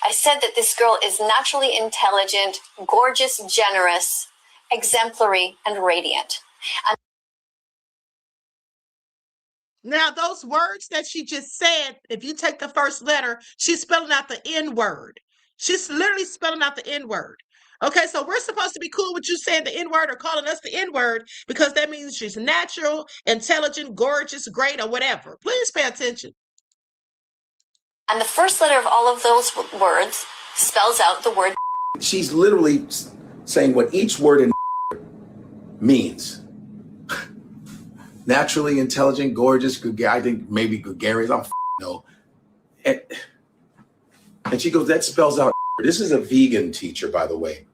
I said that this girl is naturally intelligent, gorgeous, generous, exemplary, and radiant. Now, those words that she just said, if you take the first letter, she's spelling out the N-word. She's literally spelling out the N-word. Okay, so we're supposed to be cool with you saying the N-word or calling us the N-word because that means she's natural, intelligent, gorgeous, great, or whatever. Please pay attention. And the first letter of all of those words spells out the word. She's literally saying what each word in means. Naturally intelligent, gorgeous, I think maybe gregarious, I don't know. And she goes, that spells out. This is a vegan teacher, by the way.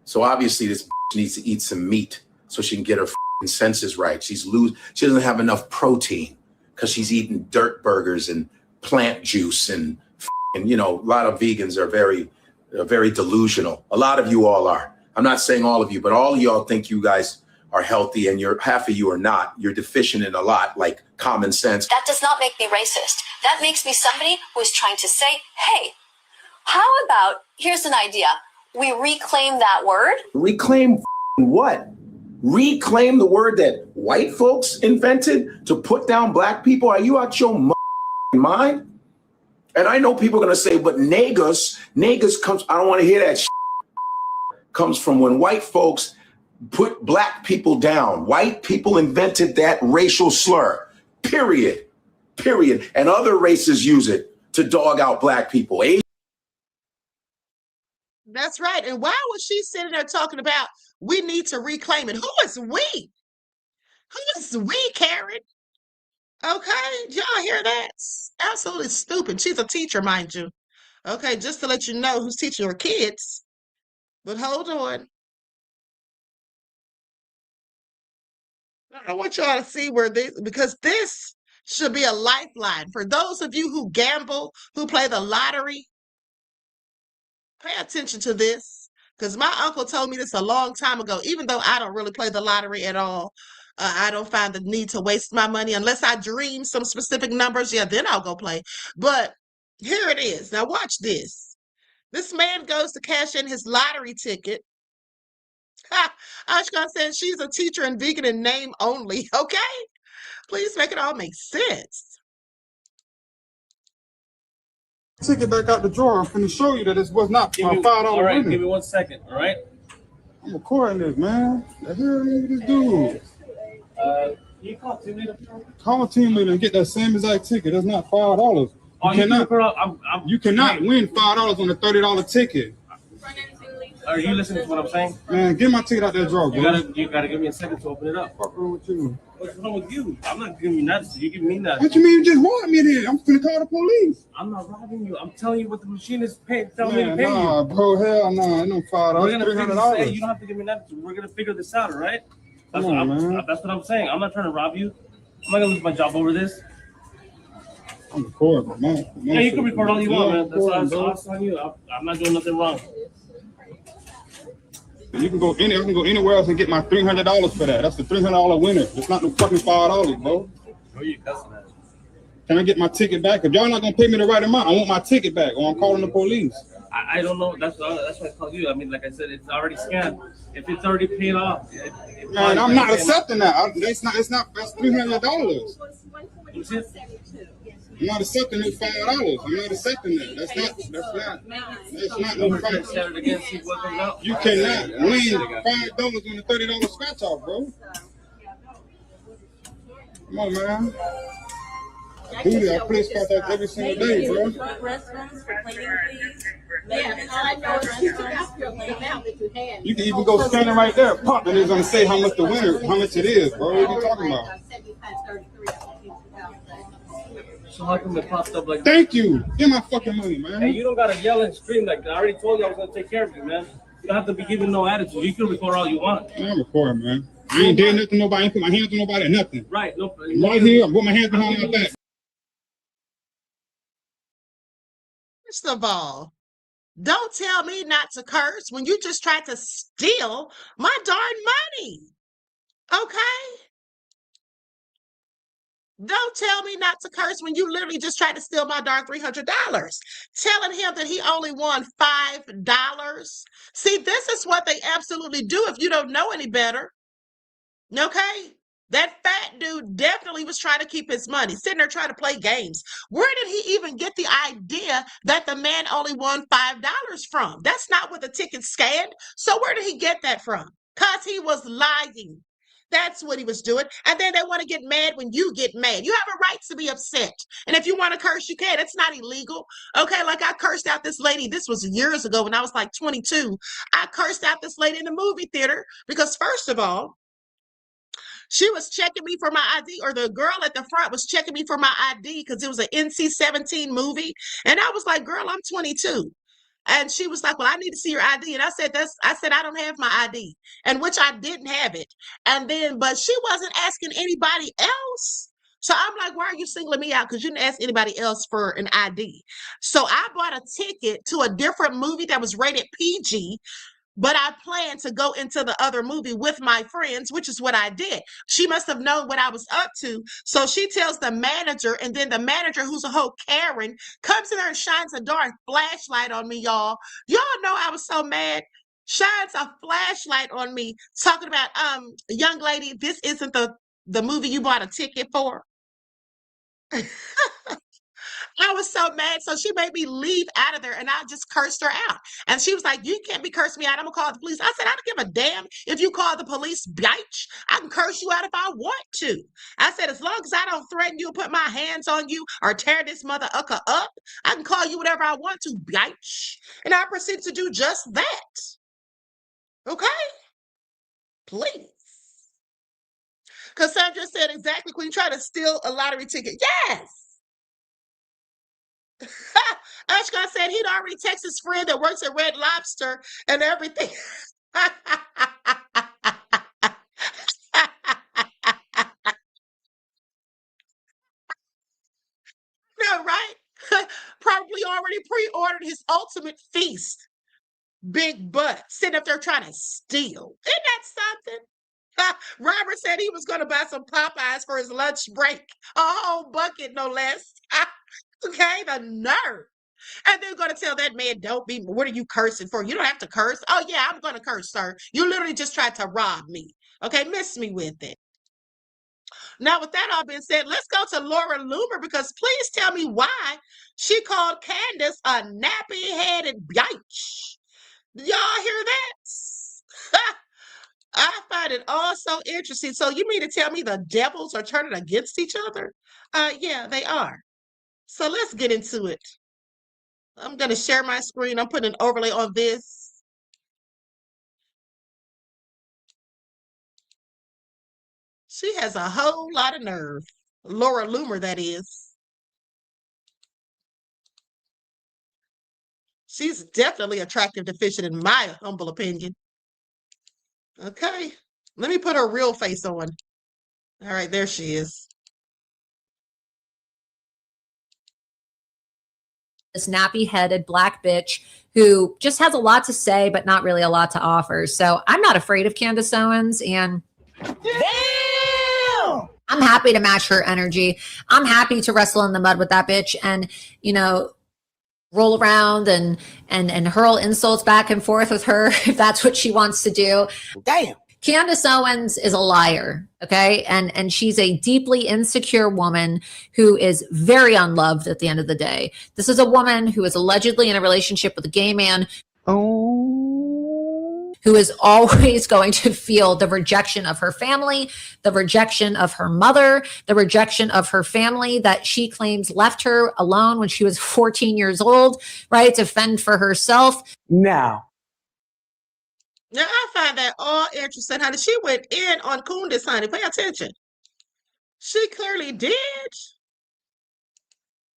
So obviously this needs to eat some meat so she can get her senses right. She doesn't have enough protein because she's eating dirt burgers and plant juice and a lot of vegans are very delusional. A lot of you all are. I'm not saying all of you, but all of y'all think you guys are healthy and half of you are not. You're deficient in a lot, like common sense. That does not make me racist. That makes me somebody who is trying to say, hey, how about, here's an idea. We reclaim that word. Reclaim what? Reclaim the word that white folks invented to put down black people? Are you out your mind? And I know people are going to say, but niggas comes, I don't want to hear that shit. Comes from when white folks put black people down. White people invented that racial slur, period. And other races use it to dog out black people. That's right. And why was she sitting there talking about we need to reclaim it? Who is we? Who is we, Karen? Okay, y'all hear that? Absolutely stupid. She's a teacher, mind you. Okay, just to let you know who's teaching your kids. But hold on. I want y'all to see where because this should be a lifeline. For those of you who gamble, who play the lottery, pay attention to this. Because my uncle told me this a long time ago, even though I don't really play the lottery at all. I don't find the need to waste my money unless I dream some specific numbers. Yeah, then I'll go play. But here it is. Now watch this. This man goes to cash in his lottery ticket. Ashkan says she's a teacher and vegan in name only. Okay? Please make it all make sense. Take it back out the drawer. I'm going to show you that this was not $5. All right, give me 1 second. All right? I'm recording this, man. The hell is this dude? Can you call team leader? Call a team leader and get that same exact ticket. That's not $5. You cannot win $5 on a $30 ticket. Are you listening to what I'm saying? Man, get my ticket out that drawer, bro. You gotta give me a second to open it up. What's wrong with you? What's wrong with you? I'm not giving you nothing. You give me nothing. What you mean you just want me there? I'm gonna call the police. I'm not robbing you. I'm telling you what the machine is paying. Telling me to pay nah, you. Bro, hell no. Ain't no $5. $300. You don't have to give me nothing. We're gonna figure this out, all right? That's That's what I'm saying. I'm not trying to rob you. I'm not gonna lose my job over this. I'm recording, man. Yeah, you can record all you want, man. That's on you. I'm not doing nothing wrong. You can go anywhere else and get my $300 for that. That's the $300 winner. It's not no fucking $5, bro. Who are you cussing at? Can I get my ticket back? If y'all not gonna pay me the right amount, I want my ticket back, or I'm calling the police. I don't know. That's why I called you. I mean, like I said, it's already scanned. If it's already paid off, man, I'm not accepting that. That's $300. You see it? I'm not accepting this $5. I'm not accepting that. That's not no price. You cannot win $5 on a $30 scratch off, bro. Come on, man. Dude, I play scratch off every single day, bro. You can even go scan it right there, pop, and it's gonna say how much it is, bro. What are you talking about? So how come it popped up like that? Thank you. Give my fucking money, man. Hey, you don't gotta yell and scream like that. I already told you I was gonna take care of you, man. You don't have to be giving no attitude. You can record all you want. I'm recording, man. I ain't did nothing to nobody. I ain't put my hands on nobody or nothing. Right. No. I'm right here. I'm putting my hands behind my back. First of all, don't tell me not to curse when you just tried to steal my darn money. Okay? Don't tell me not to curse when you literally just tried to steal my darn $300. Telling him that he only won $5. See, this is what they absolutely do if you don't know any better. Okay? That fat dude definitely was trying to keep his money, sitting there trying to play games. Where did he even get the idea that the man only won $5 from? That's not what the ticket scanned. So where did he get that from? Because he was lying. That's what he was doing. And then they want to get mad when you get mad. You have a right to be upset. And if you want to curse, you can. It's not illegal. Okay, like I cursed out this lady. This was years ago when I was like 22. I cursed out this lady in the movie theater because, first of all, she was checking me for my ID, or the girl at the front was checking me for my ID because it was an NC-17 movie. And I was like, girl, I'm 22. And she was like, well, I need to see your ID. And I said, I don't have my ID, and which I didn't have it. And then, but she wasn't asking anybody else. So I'm like, why are you singling me out? Because you didn't ask anybody else for an ID. So I bought a ticket to a different movie that was rated PG. But I planned to go into the other movie with my friends, which is what I did. She must have known what I was up to. So she tells the manager, and then the manager, who's a whole Karen, comes in there and shines a darn flashlight on me, y'all. Y'all know I was so mad. Shines a flashlight on me, talking about, young lady, this isn't the movie you bought a ticket for. I was so mad. So she made me leave out of there, and I just cursed her out. And she was like, you can't be cursing me out. I'm going to call the police. I said, I don't give a damn if you call the police, bitch. I can curse you out if I want to. I said, as long as I don't threaten you, put my hands on you, or tear this mother ucker up, I can call you whatever I want to, bitch. And I proceeded to do just that. Okay? Please. Cassandra said, exactly, Queen, try to steal a lottery ticket. Yes. Ashkan said he'd already texted his friend that works at Red Lobster and everything. No, right? Probably already pre-ordered his ultimate feast. Big butt sitting up there trying to steal. Isn't that something? Robert said he was going to buy some Popeyes for his lunch break. A whole bucket, no less. Okay, the nerve. And they're going to tell that man, what are you cursing for? You don't have to curse. Oh, yeah, I'm going to curse, sir. You literally just tried to rob me. Okay, miss me with it. Now, with that all being said, let's go to Laura Loomer, because please tell me why she called Candace a nappy-headed bitch. Y'all hear that? I find it all so interesting. So you mean to tell me the devils are turning against each other? Yeah, they are. So let's get into it. I'm going to share my screen. I'm putting an overlay on this. She has a whole lot of nerve. Laura Loomer, that is. She's definitely attractive deficient in my humble opinion. Okay. Let me put her real face on. All right, there she is. This nappy-headed black bitch who just has a lot to say, but not really a lot to offer. So I'm not afraid of Candace Owens, and damn! I'm happy to match her energy. I'm happy to wrestle in the mud with that bitch and, you know, roll around and hurl insults back and forth with her if that's what she wants to do. Damn. Candace Owens is a liar, okay? And she's a deeply insecure woman who is very unloved at the end of the day. This is a woman who is allegedly in a relationship with a gay man. Who is always going to feel the rejection of her family, the rejection of her mother, the rejection of her family that she claims left her alone when she was 14 years old, right, to fend for herself. Now I find that all interesting, honey. She went in on Candace, honey. Pay attention. She clearly did.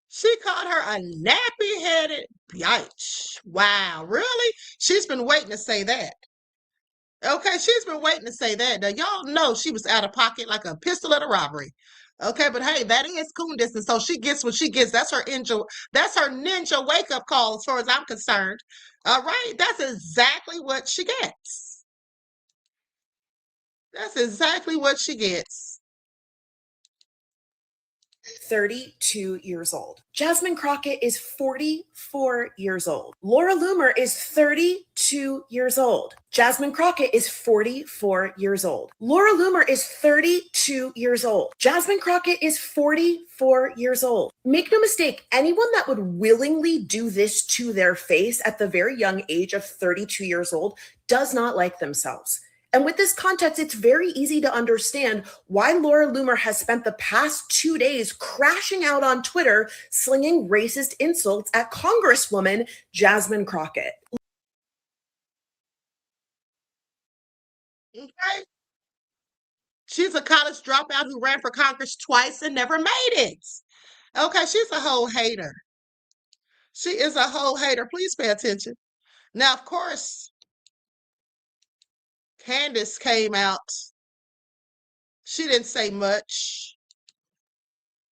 She called her a nappy-headed bitch. Wow, really? She's been waiting to say that. Okay, she's been waiting to say that. Now, y'all know she was out of pocket like a pistol at a robbery. Okay, but hey, that is Candace, and so she gets what she gets. That's her ninja wake-up call as far as I'm concerned. All right, that's exactly what she gets. That's exactly what she gets. 32 years old. Jasmine Crockett is 44 years old. Laura Loomer is 32 years old. Jasmine Crockett is 44 years old. Laura Loomer is 32 years old. Jasmine Crockett is 44 years old. Make no mistake, anyone that would willingly do this to their face at the very young age of 32 years old does not like themselves. And with this context, it's very easy to understand why Laura Loomer has spent the past 2 days crashing out on Twitter, slinging racist insults at Congresswoman Jasmine Crockett. Okay. She's a college dropout who ran for Congress twice and never made it. Okay, she's a whole hater. She is a whole hater. Please pay attention. Now, of course, Candace came out. She didn't say much.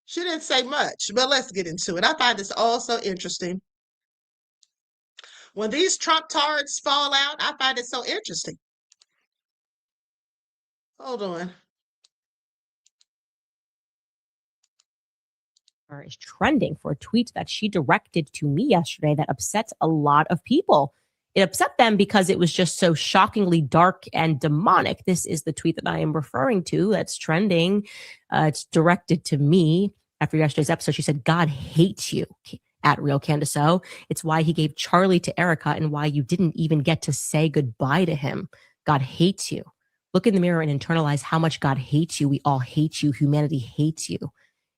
She didn't say much, but let's get into it. I find this all so interesting. When these Trump tards fall out, I find it so interesting. Hold on. Is trending for a tweet that she directed to me yesterday that upsets a lot of people. It upset them because it was just so shockingly dark and demonic. This is the tweet that I am referring to that's trending. It's directed to me after yesterday's episode. She said, "God hates you," at Real Candace O. It's why he gave Charlie to Erica and why you didn't even get to say goodbye to him. God hates you. Look in the mirror and internalize how much God hates you. We all hate you. Humanity hates you.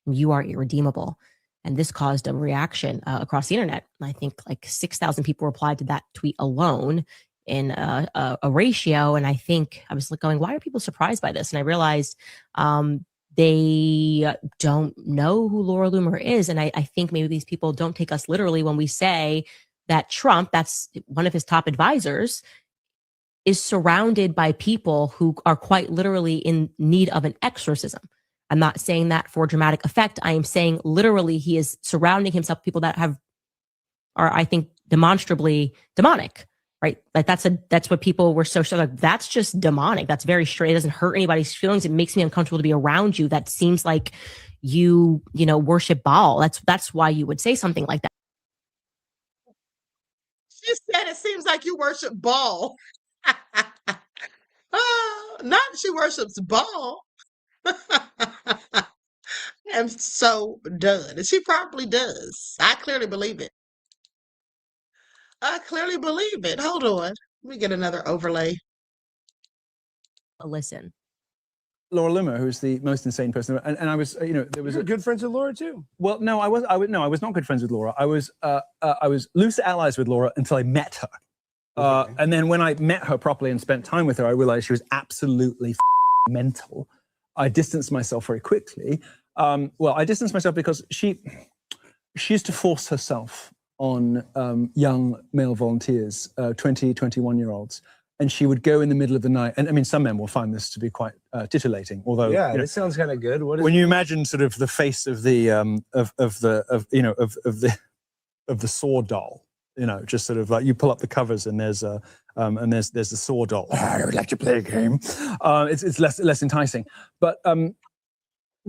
You are irredeemable. And this caused a reaction across the internet. I think like 6,000 people replied to that tweet alone in a ratio. And I think I was going, why are people surprised by this? And I realized they don't know who Laura Loomer is. And I think maybe these people don't take us literally when we say that Trump, that's one of his top advisors, is surrounded by people who are quite literally in need of an exorcism. I'm not saying that for dramatic effect. I am saying literally he is surrounding himself with people that are, I think, demonstrably demonic, right? Like that's what people were so like, that's just demonic. That's very straight. It doesn't hurt anybody's feelings. It makes me uncomfortable to be around you. That seems like you worship Baal. That's why you would say something like that. She said it seems like you worship Baal. Not that she worships Baal. I'm so done. And she probably does. I clearly believe it. I clearly believe it. Hold on. Let me get another overlay. Listen. Laura Loomer, who is the most insane person, and I was, there was good friends with Laura too. Well, no, I was not good friends with Laura. I was loose allies with Laura until I met her, and then when I met her properly and spent time with her, I realized she was absolutely mental. I distanced myself very quickly. I distanced myself because she used to force herself on young male volunteers, 20, 21-year-olds. And she would go in the middle of the night. And I mean, some men will find this to be quite titulating. Although, yeah, this sounds kind of good. When you imagine sort of the face of the saw doll, just sort of like you pull up the covers and there's a the saw doll. I would like to play a game. It's less enticing. But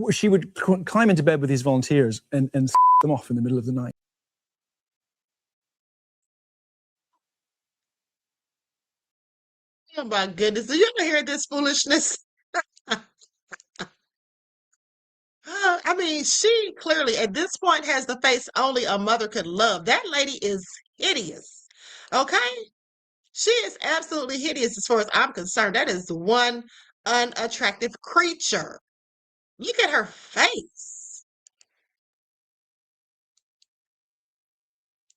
she would climb into bed with these volunteers and them off in the middle of the night. Oh my goodness. Do you ever hear this foolishness? I mean, she clearly at this point has the face only a mother could love. That lady is hideous. Okay? She is absolutely hideous as far as I'm concerned. That is one unattractive creature. Look at her face.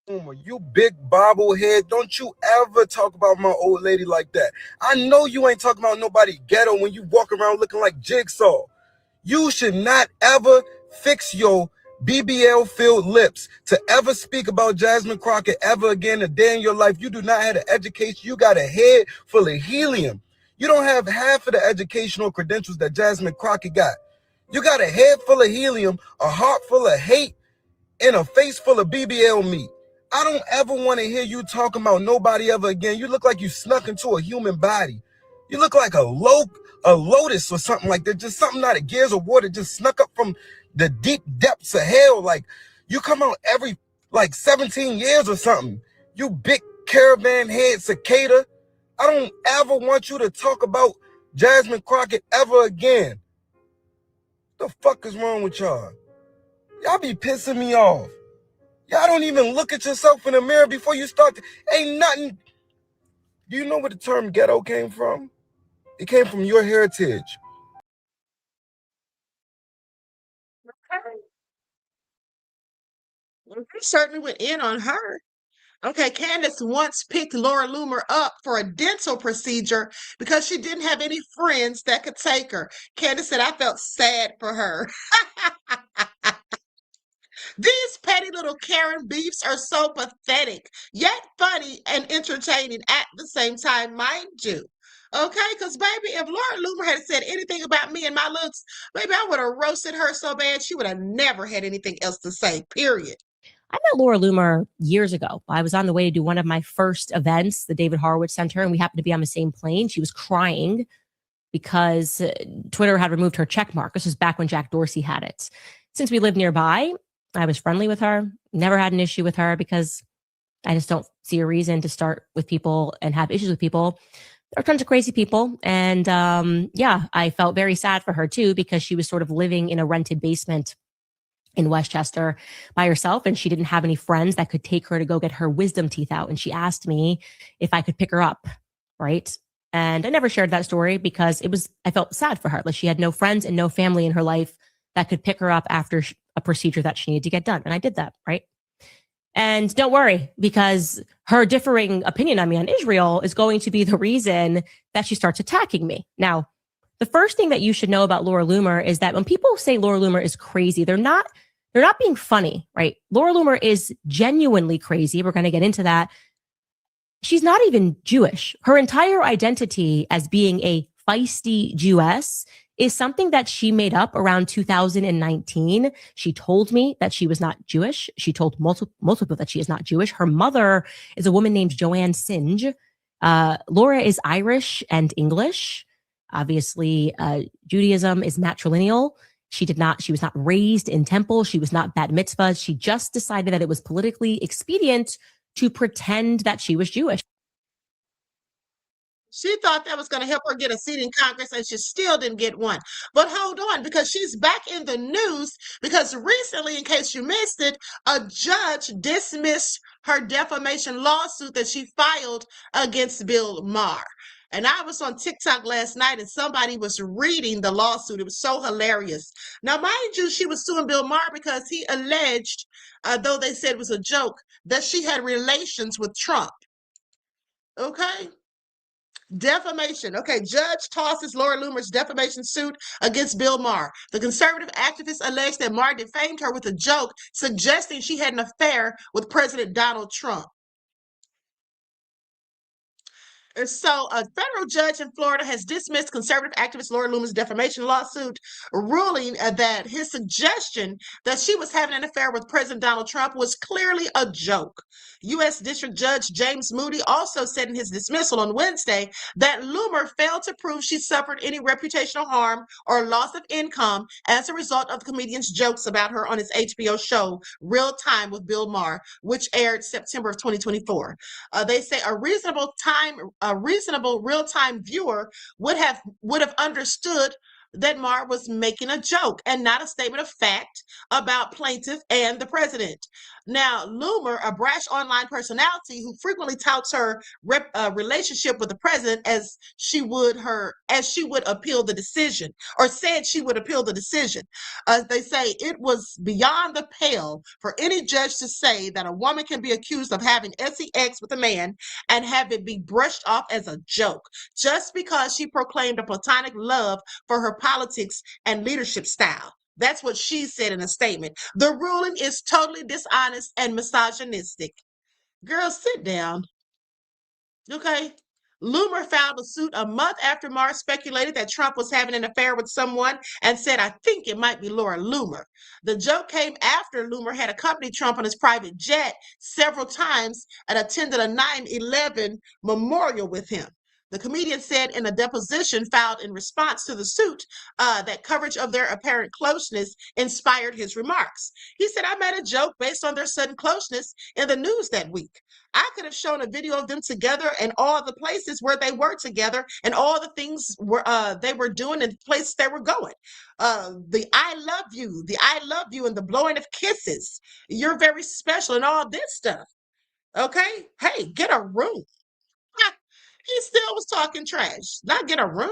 Loomer, you big bobblehead. Don't you ever talk about my old lady like that. I know you ain't talking about nobody ghetto when you walk around looking like Jigsaw. You should not ever fix your BBL-filled lips to ever speak about Jasmine Crockett ever again a day in your life. You do not have an education. You got a head full of helium. You don't have half of the educational credentials that Jasmine Crockett got. You got a head full of helium, a heart full of hate, and a face full of BBL meat. I don't ever want to hear you talking about nobody ever again. You look like you snuck into a human body. You look like a lotus or something like that. Just something out of Gears of War that just snuck up from the deep depths of hell. Like, you come out every, 17 years or something. You big caravan head cicada. I don't ever want you to talk about Jasmine Crockett ever again. The fuck is wrong with y'all? Y'all be pissing me off. Y'all don't even look at yourself in the mirror before you start. Ain't nothing. Do you know where the term ghetto came from? It came from your heritage. Okay. Well, they certainly went in on her. Okay, Candace once picked Laura Loomer up for a dental procedure because she didn't have any friends that could take her. Candace said, I felt sad for her. These petty little Karen beefs are so pathetic, yet funny and entertaining at the same time, mind you. Okay, because baby, if Laura Loomer had said anything about me and my looks, maybe I would have roasted her so bad she would have never had anything else to say, period. I met Laura Loomer years ago. I was on the way to do one of my first events, the David Horowitz Center, and we happened to be on the same plane. She was crying because Twitter had removed her check mark. This was back when Jack Dorsey had it. Since we lived nearby, I was friendly with her, never had an issue with her because I just don't see a reason to start with people and have issues with people. There are tons of crazy people. And I felt very sad for her too, because she was sort of living in a rented basement in Westchester by herself, and she didn't have any friends that could take her to go get her wisdom teeth out. And she asked me if I could pick her up, right? And I never shared that story because I felt sad for her. Like, she had no friends and no family in her life that could pick her up after a procedure that she needed to get done. And I did that, right? And don't worry, because her differing opinion on me on Israel is going to be the reason that she starts attacking me. Now, the first thing that you should know about Laura Loomer is that when people say Laura Loomer is crazy, they're not being funny, right? Laura Loomer is genuinely crazy. We're going to get into that. She's not even Jewish. Her entire identity as being a feisty Jewess is something that she made up around 2019. She told me that she was not Jewish. She told multiple people that she is not Jewish. Her mother is a woman named Joanne Singe. Laura is Irish and English. Obviously, Judaism is matrilineal. She was not raised in temple. She was not bat mitzvah. She just decided that it was politically expedient to pretend that she was Jewish. She thought that was going to help her get a seat in Congress, and she still didn't get one. But hold on, because she's back in the news because recently, in case you missed it, a judge dismissed her defamation lawsuit that she filed against Bill Maher. And I was on TikTok last night and somebody was reading the lawsuit. It was so hilarious. Now, mind you, she was suing Bill Maher because he alleged, though they said it was a joke, that she had relations with Trump. Okay? Defamation. Okay, judge tosses Laura Loomer's defamation suit against Bill Maher. The conservative activist alleged that Maher defamed her with a joke, suggesting she had an affair with President Donald Trump. And so a federal judge in Florida has dismissed conservative activist Laura Loomer's defamation lawsuit, ruling that his suggestion that she was having an affair with President Donald Trump was clearly a joke. U.S. District Judge James Moody also said in his dismissal on Wednesday that Loomer failed to prove she suffered any reputational harm or loss of income as a result of the comedian's jokes about her on his HBO show, Real Time with Bill Maher, which aired September of 2024. They say a reasonable time a reasonable real-time viewer would have understood that Mar was making a joke and not a statement of fact about plaintiff and the president. Now, Loomer, a brash online personality who frequently touts her relationship with the president as she would appeal the decision, or said she would appeal the decision. They say it was beyond the pale for any judge to say that a woman can be accused of having sex with a man and have it be brushed off as a joke just because she proclaimed a platonic love for her politics and leadership style. That's what she said in a statement. The ruling is totally dishonest and misogynistic. Girl, sit down. Okay. Loomer filed a suit a month after Maher speculated that Trump was having an affair with someone and said, I think it might be Laura Loomer. The joke came after Loomer had accompanied Trump on his private jet several times and attended a 9/11 memorial with him. The comedian said in a deposition filed in response to the suit that coverage of their apparent closeness inspired his remarks. He said, I made a joke based on their sudden closeness in the news that week. I could have shown a video of them together and all the places where they were together and all the things they were doing and the places they were going. The I love you and the blowing of kisses. You're very special and all this stuff. Okay? Hey, get a room. He still was talking trash. Not get a room.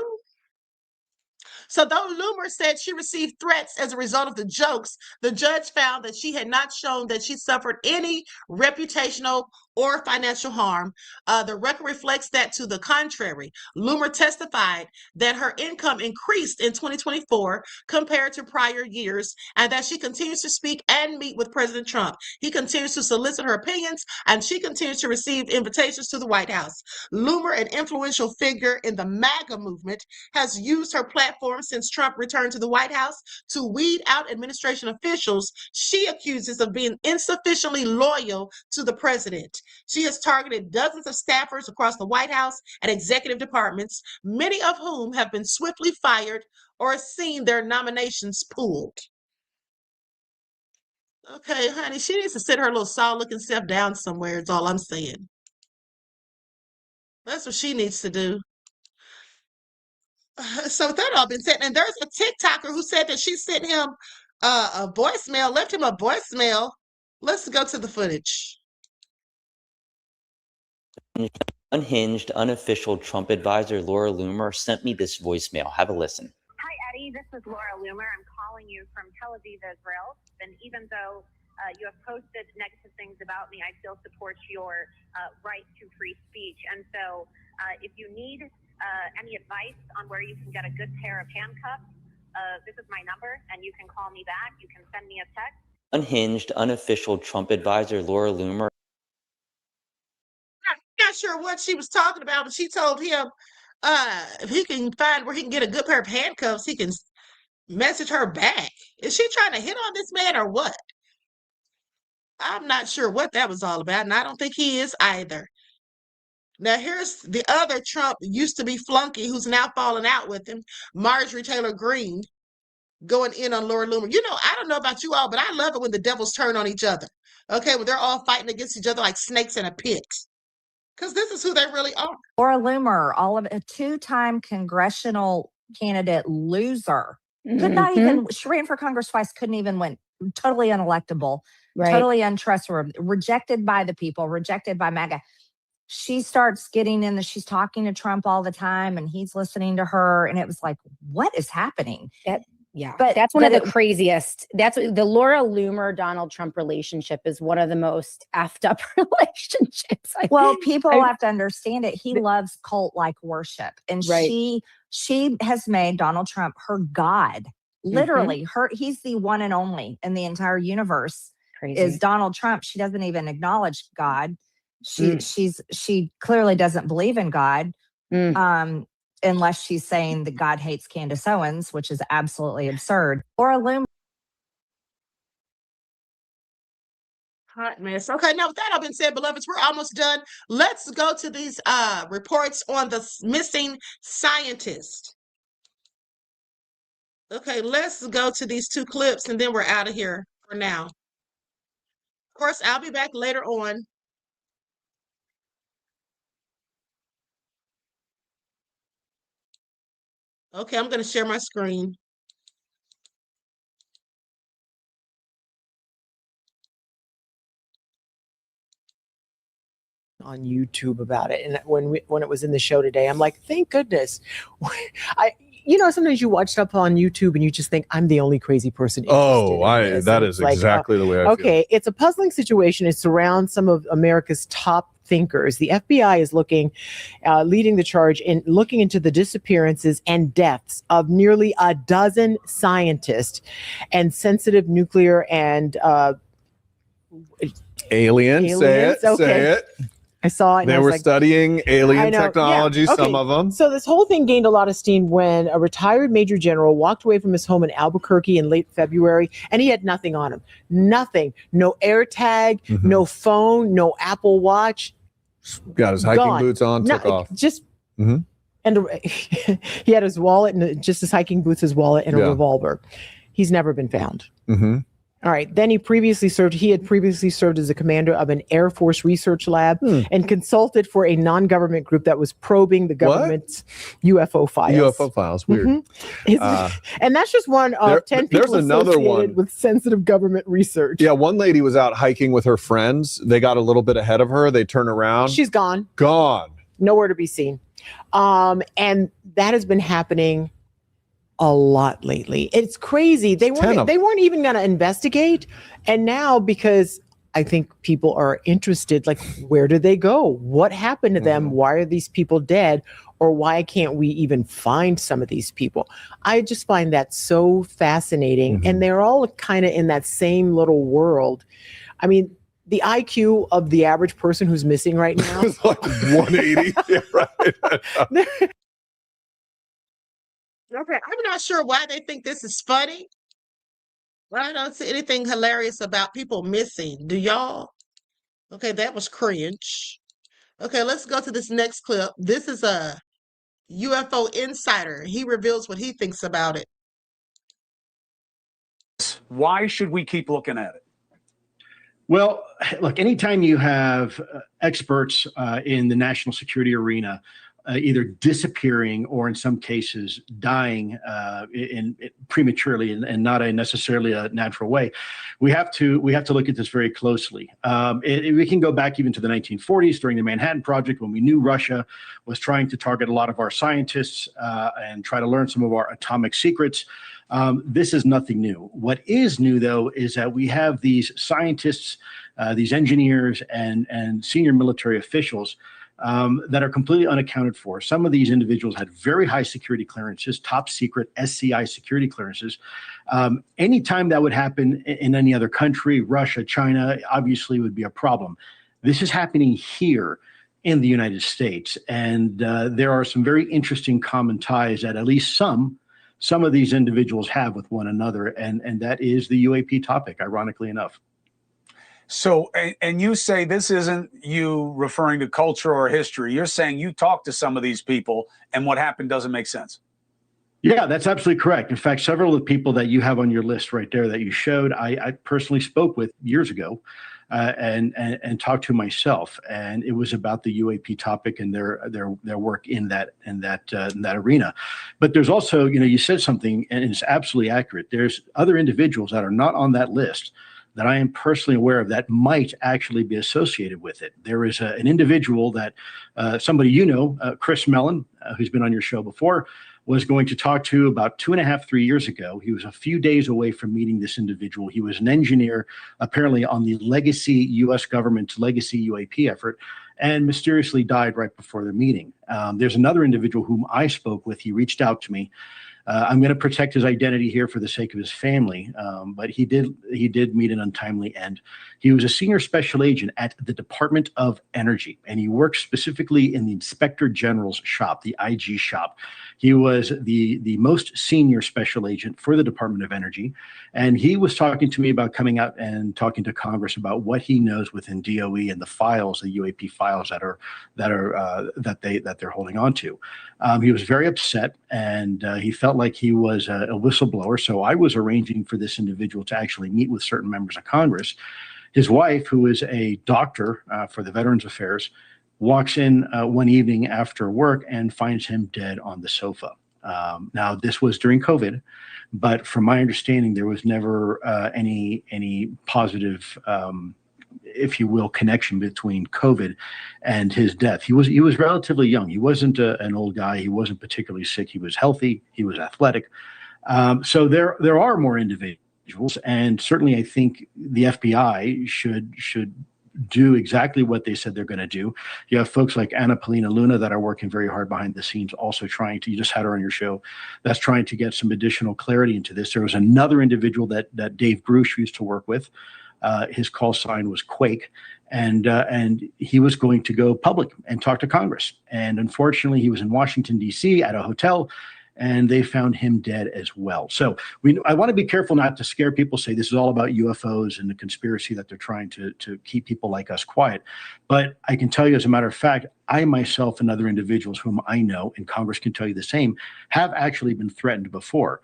So though Loomer said she received threats as a result of the jokes, the judge found that she had not shown that she suffered any reputational or financial harm. The record reflects that to the contrary. Loomer testified that her income increased in 2024 compared to prior years, and that she continues to speak and meet with President Trump. He continues to solicit her opinions, and she continues to receive invitations to the White House. Loomer, an influential figure in the MAGA movement, has used her platform since Trump returned to the White House to weed out administration officials she accuses of being insufficiently loyal to the president. She has targeted dozens of staffers across the White House and executive departments, many of whom have been swiftly fired or seen their nominations pulled. Okay, honey, she needs to sit her little saw-looking self down somewhere, is all I'm saying. That's what she needs to do. So with that all been said, and there's a TikToker who said that she sent him a voicemail, left him a voicemail. Let's go to the footage. Unhinged, unofficial Trump advisor Laura Loomer sent me this voicemail. Have a listen. Hi, Eddie. This is Laura Loomer. I'm calling you from Tel Aviv, Israel. And even though you have posted negative things about me, I still support your right to free speech. And so if you need any advice on where you can get a good pair of handcuffs, this is my number, and you can call me back. You can send me a text. Unhinged, unofficial Trump advisor Laura Loomer. Not sure what she was talking about, but she told him if he can find where he can get a good pair of handcuffs, he can message her back. Is she trying to hit on this man or what? I'm not sure what that was all about, and I don't think he is either. Now, here's the other Trump used to be flunky who's now falling out with him, Marjorie Taylor Greene, going in on Laura Loomer. You know, I don't know about you all, but I love it when the devils turn on each other. Okay, when they're all fighting against each other like snakes in a pit. Because this is who they really are. Laura Loomer, a two-time congressional candidate loser. Could not even, she ran for Congress twice, couldn't even win. Totally unelectable, totally untrustworthy, rejected by the people, rejected by MAGA. She starts getting in she's talking to Trump all the time and he's listening to her. And it was like, what is happening? Yeah, but that's one of the craziest. That's the Laura Loomer Donald Trump relationship is one of the most effed up relationships. People have to understand it. He loves cult-like worship, and she has made Donald Trump her god. Literally, he's the one and only in the entire universe. Crazy. Is Donald Trump. She doesn't even acknowledge God. She clearly doesn't believe in God. Unless she's saying that God hates Candace Owens, which is absolutely absurd. Laura Loomer. Hot mess. Okay, now with that all been said, beloveds, we're almost done. Let's go to these reports on the missing scientist. Okay, let's go to these two clips and then we're out of here for now. Of course, I'll be back later on. Okay, I'm going to share my screen. On YouTube about it, and when it was in the show today, I'm like, thank goodness. Sometimes you watch stuff on YouTube and you just think I'm the only crazy person interested in this. That And is it's like, exactly the way I feel. okay, it's a puzzling situation. It surrounds some of America's top thinkers. The FBI is leading the charge in looking into the disappearances and deaths of nearly a dozen scientists and sensitive nuclear and Aliens. Say it. Okay. Say it. I saw it. And They I was were like, studying alien Yeah. technology, Okay. some of them. So this whole thing gained a lot of steam when a retired major general walked away from his home in Albuquerque in late February, and he had nothing on him. Nothing. No AirTag, no phone, no Apple Watch. Got his hiking Gone. boots on, took off. Just and he had his wallet and just his hiking boots, his wallet, and a revolver. He's never been found. All right. Then he had previously served as a commander of an Air Force research lab and consulted for a non-government group that was probing the government's UFO files. UFO files. Weird. And that's just one of 10 people there's another associated one with sensitive government research. Yeah, one lady was out hiking with her friends. They got a little bit ahead of her. They turn around. She's gone. Gone. Nowhere to be seen. And that has been happening a lot lately. It's crazy. They weren't even going to investigate. And now, because I think people are interested, like, where did they go? What happened to them? Why are these people dead? Or why can't we even find some of these people? I just find that so fascinating. And they're all kind of in that same little world. I mean, the IQ of the average person who's missing right now is like 180. Yeah, right. Okay, I'm not sure why they think this is funny. Well, I don't see anything hilarious about people missing. Do y'all? Okay, that was cringe. Okay, let's go to this next clip. This is a UFO insider. He reveals what he thinks about it. Why should we keep looking at it? Well, look, anytime you have experts in the national security arena either disappearing or in some cases dying prematurely and not necessarily a natural way, we have to look at this very closely. We can go back even to the 1940s during the Manhattan Project, when we knew Russia was trying to target a lot of our scientists and try to learn some of our atomic secrets. This is nothing new. What is new, though, is that we have these scientists, these engineers, and senior military officials that are completely unaccounted for. Some of these individuals had very high security clearances, top secret SCI security clearances. Anytime that would happen in any other country, Russia, China, obviously would be a problem. This is happening here in the United States. And there are some very interesting common ties that at least some of these individuals have with one another. And that is the UAP topic, ironically enough. So, and you say this isn't you referring to culture or history. You're saying you talked to some of these people and what happened doesn't make sense. Yeah, that's absolutely correct. In fact, several of the people that you have on your list right there that you showed, I personally spoke with years ago and talked to myself. And it was about the UAP topic and their work in that arena. But there's also, you said something, and it's absolutely accurate. There's other individuals that are not on that list that I am personally aware of that might actually be associated with it. There is an individual that somebody Chris Mellon, who's been on your show before, was going to talk to about 2.5-3 years ago. He was a few days away from meeting this individual. He was an engineer, apparently on the legacy U.S. government's legacy UAP effort, and mysteriously died right before the meeting. There's another individual whom I spoke with. He reached out to me. I'm going to protect his identity here for the sake of his family, but he did meet an untimely end. He was a senior special agent at the Department of Energy, and he worked specifically in the Inspector General's shop, the IG shop. He was the most senior special agent for the Department of Energy, and he was talking to me about coming out and talking to Congress about what he knows within DOE and the files, the UAP files that they're holding on to. He was very upset, and he felt like he was a whistleblower. So I was arranging for this individual to actually meet with certain members of Congress. His wife, who is a doctor for the Veterans Affairs, walks in one evening after work and finds him dead on the sofa. Now, this was during COVID, but from my understanding, there was never any positive, if you will, connection between COVID and his death. He was relatively young. He wasn't an old guy. He wasn't particularly sick. He was healthy. He was athletic. So there are more individuals, and certainly I think the FBI should do exactly what they said they're going to do. You have folks like Anna Polina Luna that are working very hard behind the scenes, also trying to, you just had her on your show, that's trying to get some additional clarity into this. There was another individual that Dave Grush used to work with. His call sign was Quake, and he was going to go public and talk to Congress. And unfortunately, he was in Washington, D.C. at a hotel, and they found him dead as well. So I want to be careful not to scare people, say this is all about UFOs and the conspiracy that they're trying to keep people like us quiet. But I can tell you, as a matter of fact, I myself and other individuals whom I know, and Congress can tell you the same, have actually been threatened before.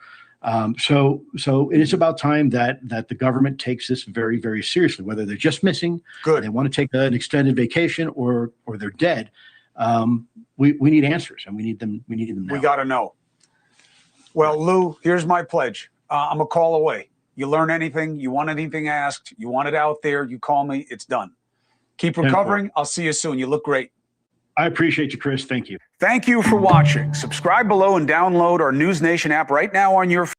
So it is about time that the government takes this very, very seriously, whether they're just missing, they want to take an extended vacation, or they're dead. We need answers, and we need them now. We got to know. Well, Lou, here's my pledge. I'm a call away. You learn anything, you want anything asked, you want it out there, you call me, it's done. Keep recovering. I'll see you soon. You look great. I appreciate you, Chris. Thank you. Thank you for watching. Subscribe below and download our News Nation app right now on your phone.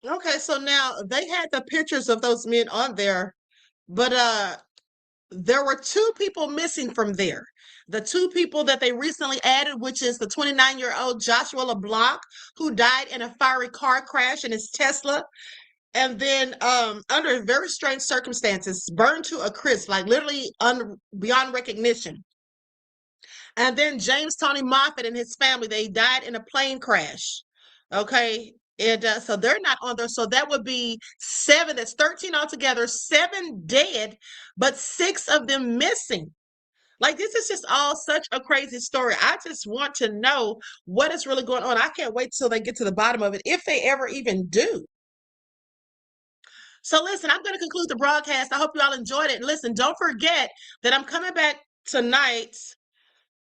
Okay, so now they had the pictures of those men on there, but there were two people missing from there. The two people that they recently added, which is the 29-year-old Joshua LeBlanc, who died in a fiery car crash in his Tesla, and then under very strange circumstances, burned to a crisp, like literally beyond recognition. And then James Tony Moffett and his family, they died in a plane crash. Okay. And so they're not on there. So that would be 7. That's 13 altogether, 7 dead, but 6 of them missing. Like, this is just all such a crazy story. I just want to know what is really going on. I can't wait till they get to the bottom of it, if they ever even do. So listen, I'm going to conclude the broadcast. I hope you all enjoyed it. Listen, don't forget that I'm coming back tonight.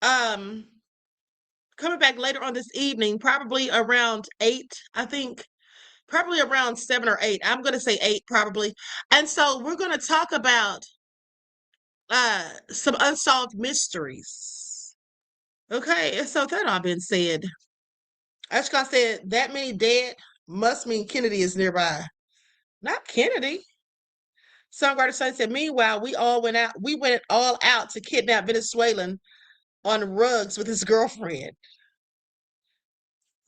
Coming back later on this evening, probably around 8, I think. Probably around 7 or 8. I'm going to say 8 probably. And so we're going to talk about some unsolved mysteries. Okay, so that all been said, Ashkan said that many dead must mean Kennedy is nearby. Not Kennedy. Songwriter Son said, meanwhile, we went all out to kidnap Venezuelan on rugs with his girlfriend.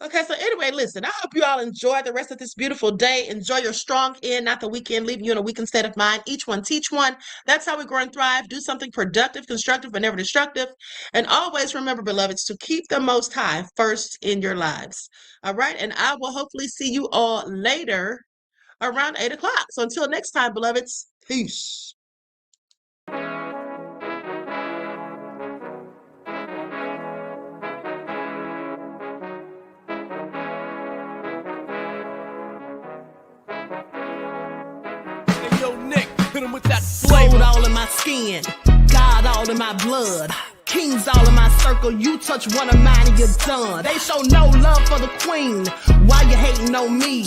Okay, so anyway, listen, I hope you all enjoy the rest of this beautiful day. Enjoy your strong end, not the weekend, leaving you in a weakened state of mind. Each one teach one. That's how we grow and thrive. Do something productive, constructive, but never destructive. And always remember, beloveds, to keep the Most High first in your lives. All right, and I will hopefully see you all later around 8 o'clock. So until next time, beloveds, peace. Gold all in my skin, God all in my blood, kings all in my circle. You touch one of mine and you're done. They show no love for the queen. Why you hating on me?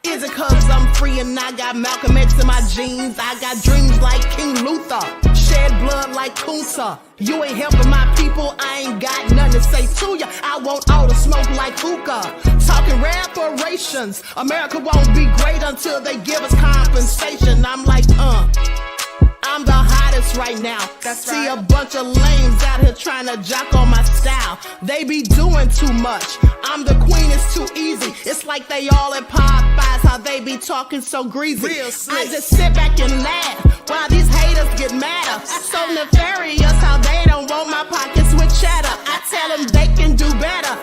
Is it cause I'm free and I got Malcolm X in my jeans? I got dreams like King Luther, shed blood like Kunsa. You ain't helping my people, I ain't got nothing to say to ya. I want all the smoke like hookah. Talking reparations, America won't be great until they give us compensation. I'm like, I'm the hottest right now. See a bunch of lames out here trying to jock on my style. They be doing too much. I'm the queen, it's too easy. It's like they all at Popeyes, how they be talking so greasy. I just sit back and laugh while these haters get madder. So nefarious how they don't want my pockets with cheddar. I tell them they can do better.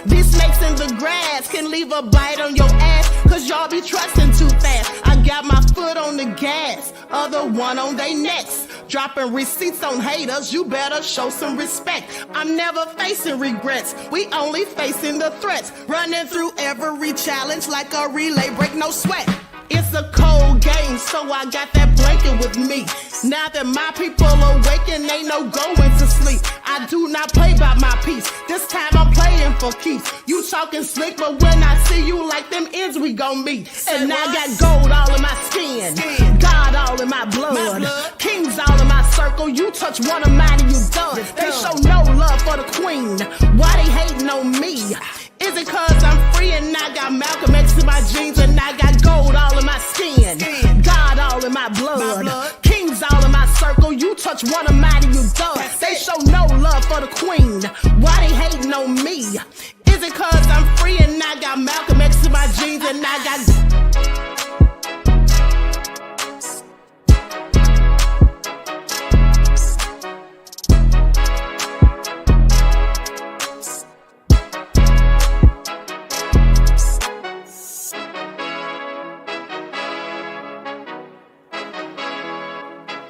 These snakes in the grass can leave a bite on your ass, cause y'all be trusting too fast. I got my foot on the gas, other one on they necks. Dropping receipts on haters, you better show some respect. I'm never facing regrets, we only facing the threats. Running through every challenge like a relay, break no sweat. It's a cold game, so I got that blanket with me. Now that my people awaken, ain't no going to sleep. I do not play by my piece. This time I'm playing for keeps. You talking slick, but when I see you like them ends, we gon' meet. And I got gold all in my skin, God all in my blood, kings all in my circle. You touch one of mine and you done. They show no love for the queen. Why they hating on me? Is it cause I'm free and I got Malcolm X in my jeans and I got gold all in my skin, God all in my blood, kings all in my circle. You touch one of mine and you done. They show no love for the queen. Why they hating on me? Is it cause I'm free and I got Malcolm X in my jeans and I got